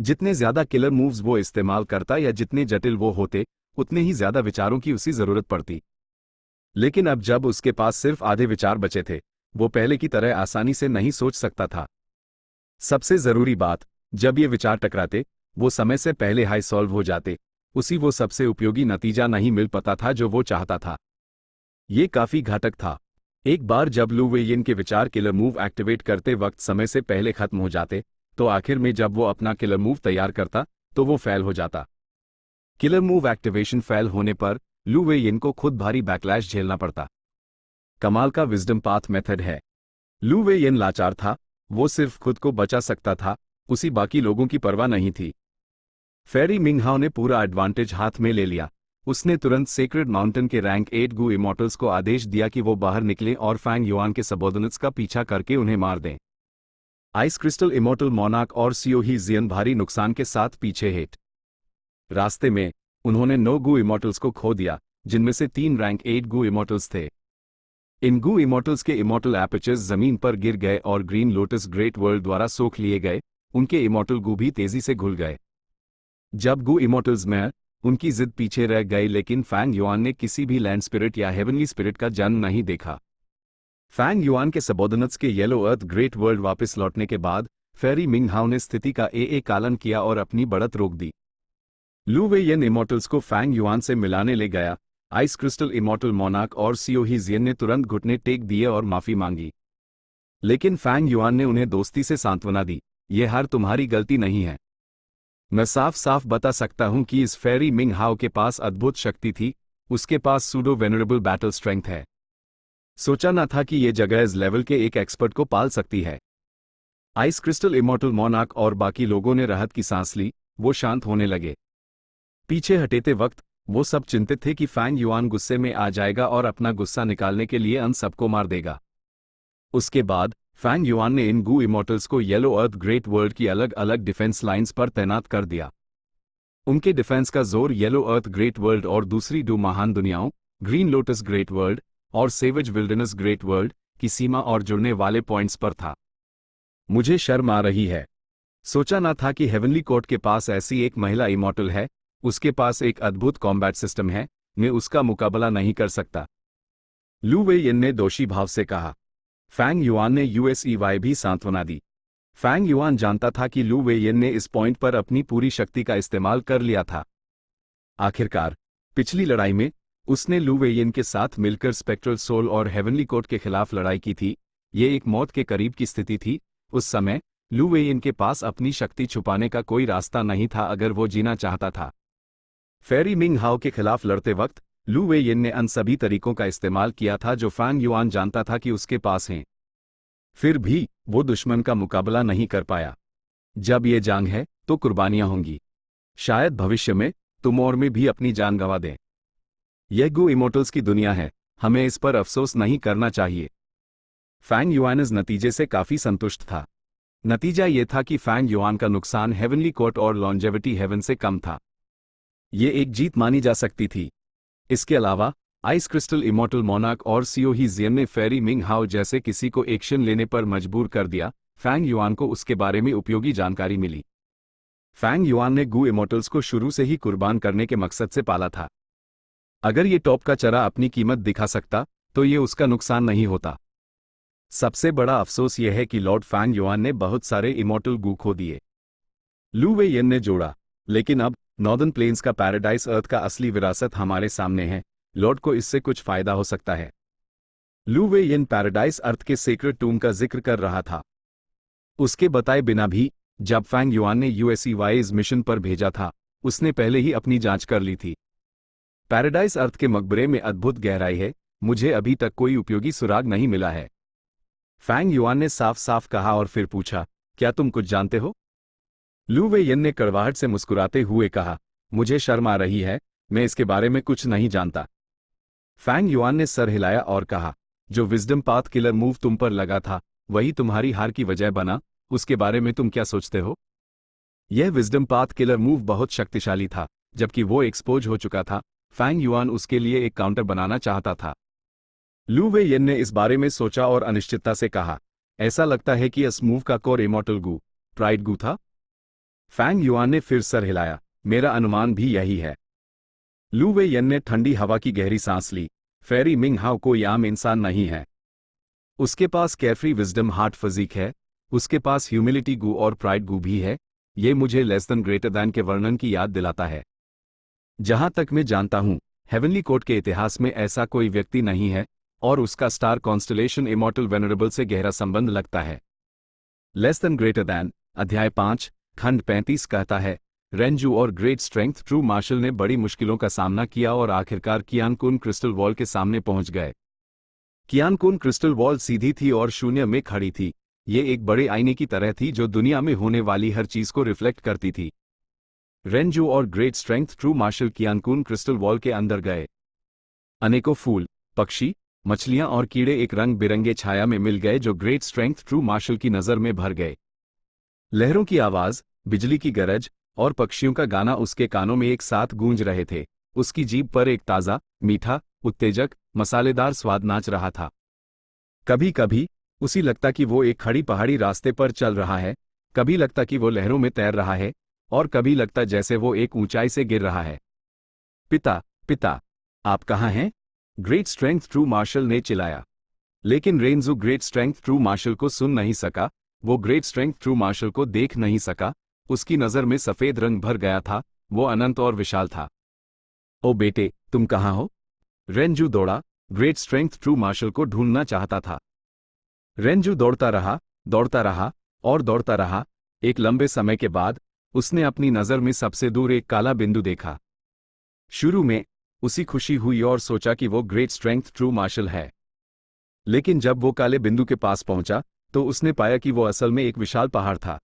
जितने ज्यादा किलर मूव्स वो इस्तेमाल करता या जितने जटिल वो होते, उतने ही ज्यादा विचारों की उसी जरूरत पड़ती। लेकिन अब जब उसके पास सिर्फ आधे विचार बचे थे, वो पहले की तरह आसानी से नहीं सोच सकता था। सबसे जरूरी बात, जब ये विचार टकराते, वो समय से पहले हाई सॉल्व हो जाते। उसी वो सबसे उपयोगी नतीजा नहीं मिल पाता था जो वो चाहता था। ये काफी घातक था। एक बार जब लू वेयन के विचार किलर मूव एक्टिवेट करते वक्त समय से पहले खत्म हो जाते, तो आखिर में जब वो अपना किलर मूव तैयार करता, तो वो फेल हो जाता। किलर मूव एक्टिवेशन फेल होने पर लू वेयन को खुद भारी बैकलैश झेलना पड़ता। कमाल का विजडम पाथ मेथड है। लू वेयन लाचार था, वो सिर्फ खुद को बचा सकता था, उसी बाकी लोगों की परवाह नहीं थी। फेरी मिंगहाओ ने पूरा एडवांटेज हाथ में ले लिया। उसने तुरंत सेक्रेड माउंटेन के रैंक 8 गू इमॉर्टल्स को आदेश दिया कि वो बाहर निकलें और फैंग युआन के सबॉर्डिनेट्स का पीछा करके उन्हें मार दें। आइस क्रिस्टल इमॉर्टल मोनार्क और सियोही जियन भारी नुकसान के साथ पीछे हेट। रास्ते में उन्होंने 9 गू इमॉर्टल्स को खो दिया, जिनमें से 3 रैंक 8 गू इमॉर्टल्स थे। इन गू इमॉर्टल्स के इमॉर्टल एपर्चर्स जमीन पर गिर गए और ग्रीन लोटस ग्रेट वर्ल्ड द्वारा सोख लिए गए। उनके इमॉर्टल गू भी तेजी से घुल गए। जब गू इमॉर्टल्स में उनकी जिद पीछे रह गई, लेकिन फैंग युआन ने किसी भी लैंड स्पिरिट या हेवनली स्पिरिट का जन्म नहीं देखा। फैंग युआन के सबॉर्डिनेट्स के येलो अर्थ ग्रेट वर्ल्ड वापस लौटने के बाद फेरी मिंगहाओ ने स्थिति का कालन किया और अपनी बढ़त रोक दी। लू वेयन इमॉर्टल्स को फैंग युआन से मिलाने ले गया। आइस क्रिस्टल इमॉर्टल मोनार्क और सियोही जियन ने तुरंत घुटने टेक दिए और माफी मांगी। लेकिन फैंग युआन ने उन्हें दोस्ती से सांत्वना दी, यह हार तुम्हारी गलती नहीं है। मैं साफ साफ बता सकता हूं कि इस फेरी मिंगहाओ के पास अद्भुत शक्ति थी, उसके पास सूडो वेनरेबल बैटल स्ट्रेंथ है। सोचा न था कि ये जगह इस लेवल के एक एक्सपर्ट को पाल सकती है। आइस क्रिस्टल इमॉर्टल मोनार्क और बाकी लोगों ने राहत की सांस ली, वो शांत होने लगे। पीछे हटेते वक्त वो सब चिंतित थे कि फैंग युआन गुस्से में आ जाएगा और अपना गुस्सा निकालने के लिए अन सबको मार देगा। उसके बाद फैंग युआन ने इन गू इमॉर्टल्स को येलो अर्थ ग्रेट वर्ल्ड की अलग अलग डिफेंस लाइंस पर तैनात कर दिया। उनके डिफेंस का जोर येलो अर्थ ग्रेट वर्ल्ड और दूसरी 2 महान दुनियाओं, ग्रीन लोटस ग्रेट वर्ल्ड और सेवेज विल्डरनेस ग्रेट वर्ल्ड की सीमा और जुड़ने वाले पॉइंट्स पर था। मुझे शर्म आ रही है। सोचा ना था कि हेवनली कोर्ट के पास ऐसी एक महिला इमॉर्टल है, उसके पास एक अद्भुत कॉम्बैट सिस्टम है, मैं उसका मुकाबला नहीं कर सकता। लू वेयन ने दोषी भाव से कहा। फैंग युआन ने यूएसईवाई भी सांत्वना दी। फैंग युआन जानता था कि लू वेयन ने इस पॉइंट पर अपनी पूरी शक्ति का इस्तेमाल कर लिया था। आखिरकार पिछली लड़ाई में उसने लू वेयन के साथ मिलकर स्पेक्ट्रल सोल और हेवनली कोर्ट के खिलाफ लड़ाई की थी। ये एक मौत के करीब की स्थिति थी। उस समय लू वेयन के पास अपनी शक्ति छुपाने का कोई रास्ता नहीं था अगर वो जीना चाहता था। फेरी मिंगहाओ के खिलाफ लड़ते वक्त लू वेयन ने उन सभी तरीकों का इस्तेमाल किया था जो फैंग युआन जानता था कि उसके पास हैं। फिर भी वो दुश्मन का मुकाबला नहीं कर पाया। जब ये जंग है तो कुर्बानियां होंगी। शायद भविष्य में तुम और मैं भी अपनी जान गंवा दें। यह गू इमॉर्टल्स की दुनिया है, हमें इस पर अफसोस नहीं करना चाहिए। फैंग युआन इस नतीजे से काफी संतुष्ट था। नतीजा ये था कि फैंग युआन का नुकसान हेवनली कोर्ट और लॉन्जेविटी हेवन से कम था। ये एक जीत मानी जा सकती थी। इसके अलावा आइस क्रिस्टल इमॉर्टल मोनार्क और सियोही जियन ने फेरी मिंगहाओ जैसे किसी को एक्शन लेने पर मजबूर कर दिया। फैंग युआन को उसके बारे में उपयोगी जानकारी मिली। फैंग युआन ने गू इमॉर्टल्स को शुरू से ही कुर्बान करने के मकसद से पाला था। अगर ये टॉप का चरा अपनी कीमत दिखा सकता तो ये उसका नुकसान नहीं होता। सबसे बड़ा अफसोस यह है कि लॉर्ड फैंग युआन ने बहुत सारे इमॉर्टल गू खो दिए। लू वेयन ने जोड़ा, लेकिन अब नॉर्दर्न प्लेन्स का पैराडाइज अर्थ का असली विरासत हमारे सामने है, लॉर्ड को इससे कुछ फायदा हो सकता है। लू वेयन पैराडाइज अर्थ के सीक्रेट टूम का जिक्र कर रहा था। उसके बताए बिना भी जब फैंग युआन ने यूएसईवाई मिशन पर भेजा था, उसने पहले ही अपनी जांच कर ली थी। पैराडाइज अर्थ के मकबरे में अद्भुत गहराई है, मुझे अभी तक कोई उपयोगी सुराग नहीं मिला है। फैंग युआन ने साफ साफ कहा और फिर पूछा, क्या तुम कुछ जानते हो? लू वेयन ने कड़वाहट से मुस्कुराते हुए कहा, मुझे शर्म आ रही है, मैं इसके बारे में कुछ नहीं जानता। फैंग युआन ने सर हिलाया और कहा, जो विजडम पाथ किलर मूव तुम पर लगा था वही तुम्हारी हार की वजह बना, उसके बारे में तुम क्या सोचते हो? यह विजडम पाथ किलर मूव बहुत शक्तिशाली था। जबकि वो एक्सपोज हो चुका था, फैंग युआन उसके लिए एक काउंटर बनाना चाहता था। लू वे येन ने इस बारे में सोचा और अनिश्चितता से कहा, ऐसा लगता है कि इस मूव का core immortal Gu, pride Gu था। फैंग युआन ने फिर सर हिलाया, मेरा अनुमान भी यही है। लू वे येन ने ठंडी हवा की गहरी सांस ली। फेरी मिंग हाउ कोई आम इंसान नहीं है। उसके पास कैरफ्री विजडम हार्ट फिजिक है, उसके पास ह्यूमिलिटी गू और प्राइड गू भी है। ये मुझे लेस देन ग्रेटर दैन के वर्णन की याद दिलाता है। जहां तक मैं जानता हूं, हेवनली कोर्ट के इतिहास में ऐसा कोई व्यक्ति नहीं है, और उसका स्टार कॉन्स्टलेशन इमॉर्टल वेनरेबल से गहरा संबंध लगता है। लेस देन ग्रेटर दैन, अध्याय 5, खंड 35 कहता है, रेंजू और ग्रेट स्ट्रेंथ ट्रू मार्शल ने बड़ी मुश्किलों का सामना किया और आखिरकार कियान कुन क्रिस्टल वॉल के सामने पहुंच गए। कियान कुन क्रिस्टल वॉल सीधी थी और शून्य में खड़ी थी। ये एक बड़े आईने की तरह थी जो दुनिया में होने वाली हर चीज को रिफ्लेक्ट करती थी। रेंजू और ग्रेट स्ट्रेंथ ट्रू मार्शल कियान कुन क्रिस्टल वॉल के अंदर गए। अनेकों फूल, पक्षी, मछलियां और कीड़े एक रंग बिरंगे छाया में मिल गए जो ग्रेट स्ट्रेंथ ट्रू मार्शल की नजर में भर गए। लहरों की आवाज, बिजली की गरज और पक्षियों का गाना उसके कानों में एक साथ गूंज रहे थे। उसकी जीभ पर एक ताजा, मीठा, उत्तेजक, मसालेदार स्वाद नाच रहा था। कभी कभी उसी लगता कि वो एक खड़ी पहाड़ी रास्ते पर चल रहा है, कभी लगता कि वो लहरों में तैर रहा है, और कभी लगता जैसे वो एक ऊंचाई से गिर रहा है। पिता, पिता, आप कहाँ हैं? ग्रेट स्ट्रेंथ ट्रू मार्शल ने चिल्लाया। लेकिन रेंजू ग्रेट स्ट्रेंथ ट्रू मार्शल को सुन नहीं सका, वो ग्रेट स्ट्रेंथ ट्रू मार्शल को देख नहीं सका। उसकी नज़र में सफ़ेद रंग भर गया था, वो अनंत और विशाल था। ओ बेटे, तुम कहाँ हो? रेंजू दौड़ा, ग्रेट स्ट्रेंथ ट्रू मार्शल को ढूंढना चाहता था। रेंजू दौड़ता रहा और दौड़ता रहा। एक लंबे समय के बाद उसने अपनी नज़र में सबसे दूर एक काला बिंदु देखा। शुरू में उसी खुशी हुई और सोचा कि वो ग्रेट स्ट्रेंथ ट्रू मार्शल है। लेकिन जब वो काले बिंदु के पास पहुंचा तो उसने पाया कि वो असल में एक विशाल पहाड़ था।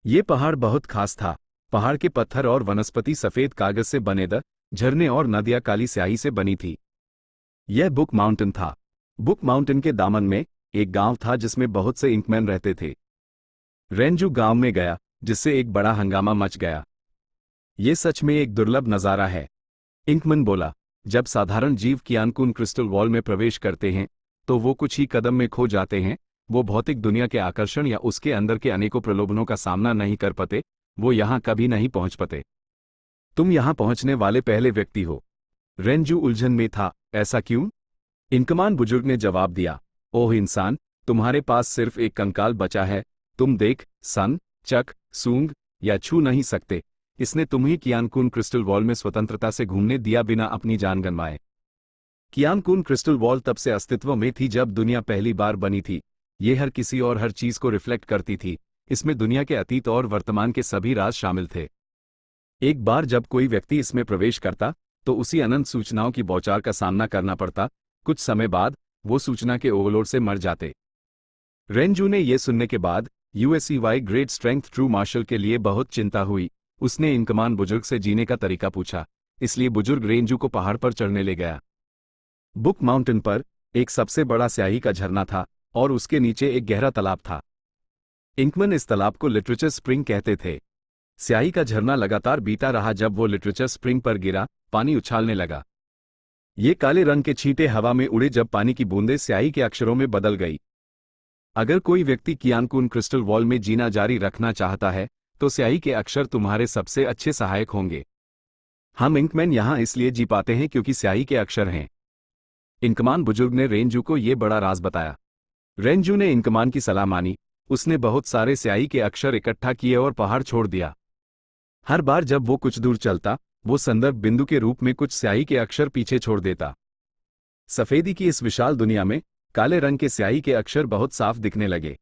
ये पहाड़ बहुत खास था। पहाड़ के पत्थर और वनस्पति सफेद कागज से बने थे, झरने और नदियां काली स्याही से बनी थी। यह बुक माउंटेन था। बुक माउंटेन के दामन में एक गांव था जिसमें बहुत से इंकमैन रहते थे। रेंजू गांव में गया, जिससे एक बड़ा हंगामा मच गया। ये सच में एक दुर्लभ नज़ारा है, इंकमैन बोला। जब साधारण जीव कियान कुन क्रिस्टल वॉल में प्रवेश करते हैं तो वो कुछ ही कदम में खो जाते हैं। वो भौतिक दुनिया के आकर्षण या उसके अंदर के अनेकों प्रलोभनों का सामना नहीं कर पाते, वो यहां कभी नहीं पहुंच पाते। तुम यहां पहुंचने वाले पहले व्यक्ति हो। रेंजू उलझन में था, ऐसा क्यों? इंकमान बुजुर्ग ने जवाब दिया, ओह इंसान, तुम्हारे पास सिर्फ एक कंकाल बचा है। तुम देख, सन, चक, सूंघ या छू नहीं सकते। इसने तुम्हें कियान कुन क्रिस्टल वॉल में स्वतंत्रता से घूमने दिया बिना अपनी जान गंवाए। कियान कुन क्रिस्टल वॉल तब से अस्तित्व में थी जब दुनिया पहली बार बनी थी। ये हर किसी और हर चीज को रिफ्लेक्ट करती थी। इसमें दुनिया के अतीत और वर्तमान के सभी राज शामिल थे। एक बार जब कोई व्यक्ति इसमें प्रवेश करता तो उसी अनंत सूचनाओं की बौछार का सामना करना पड़ता। कुछ समय बाद वो सूचना के ओवरलोड से मर जाते। रेंजू ने यह सुनने के बाद यूएसईवाई ग्रेट स्ट्रेंथ ट्रू मार्शल के लिए बहुत चिंता हुई। उसने इंकमान बुजुर्ग से जीने का तरीका पूछा, इसलिए बुजुर्ग रेंजू को पहाड़ पर चढ़ने ले गया। बुक माउंटेन पर एक सबसे बड़ा स्याही का झरना था और उसके नीचे एक गहरा तालाब था। इंकमैन इस तालाब को लिटरेचर स्प्रिंग कहते थे। स्याही का झरना लगातार बीता रहा। जब वो लिटरेचर स्प्रिंग पर गिरा, पानी उछालने लगा। ये काले रंग के छींटे हवा में उड़े जब पानी की बूंदें स्याही के अक्षरों में बदल गई। अगर कोई व्यक्ति कियान कुन क्रिस्टल वॉल में जीना जारी रखना चाहता है तो स्याही के अक्षर तुम्हारे सबसे अच्छे सहायक होंगे। हम इंकमैन यहां इसलिए जी पाते हैं क्योंकि स्याही के अक्षर हैं। इंकमान बुजुर्ग ने रेंजू को यह बड़ा राज बताया। रेंजू ने इंकमान की सलाह मानी। उसने बहुत सारे स्याही के अक्षर इकट्ठा किए और पहाड़ छोड़ दिया। हर बार जब वो कुछ दूर चलता, वो संदर्भ बिंदु के रूप में कुछ स्याही के अक्षर पीछे छोड़ देता। सफेदी की इस विशाल दुनिया में काले रंग के स्याही के अक्षर बहुत साफ दिखने लगे।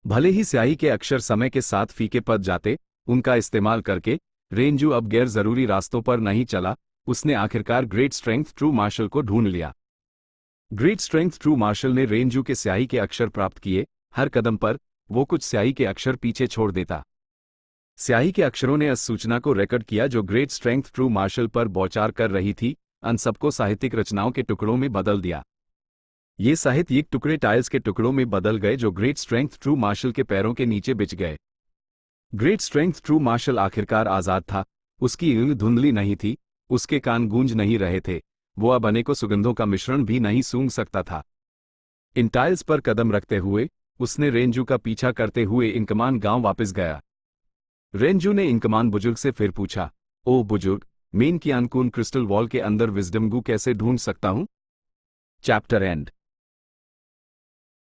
भले ही स्याही के अक्षर समय के साथ फीके पड़ जाते, उनका इस्तेमाल करके रेंजू अब गैर जरूरी रास्तों पर नहीं चला। उसने आखिरकार ग्रेट स्ट्रेंथ ट्रू मार्शल को ढूंढ लिया। ग्रेट स्ट्रेंथ ट्रू मार्शल ने रेंजू के स्याही के अक्षर प्राप्त किए। हर कदम पर वो कुछ स्याही के अक्षर पीछे छोड़ देता। स्याही के अक्षरों ने उस सूचना को रिकॉर्ड किया जो ग्रेट स्ट्रेंथ ट्रू मार्शल पर बौछार कर रही थी। अन सबको साहित्यिक रचनाओं के टुकड़ों में बदल दिया। ये साहित्यिक टुकड़े टाइल्स के टुकड़ों में बदल गए जो ग्रेट स्ट्रेंथ ट्रू मार्शल के पैरों के नीचे बिछ गए। ग्रेट स्ट्रेंथ ट्रू मार्शल आखिरकार आजाद था। उसकी ऊँग धुंधली नहीं थी, उसके कान गूंज नहीं रहे थे, वो अब अनेकों सुगंधों का मिश्रण भी नहीं सूंघ सकता था। इन टाइल्स पर कदम रखते हुए उसने रेंजू का पीछा करते हुए इंकमान गांव वापस गया। रेंजू ने इंकमान बुजुर्ग से फिर पूछा, ओह बुजुर्ग, मेन की अनकून क्रिस्टल वॉल के अंदर विजडम गू कैसे ढूंढ सकता हूं? Chapter and.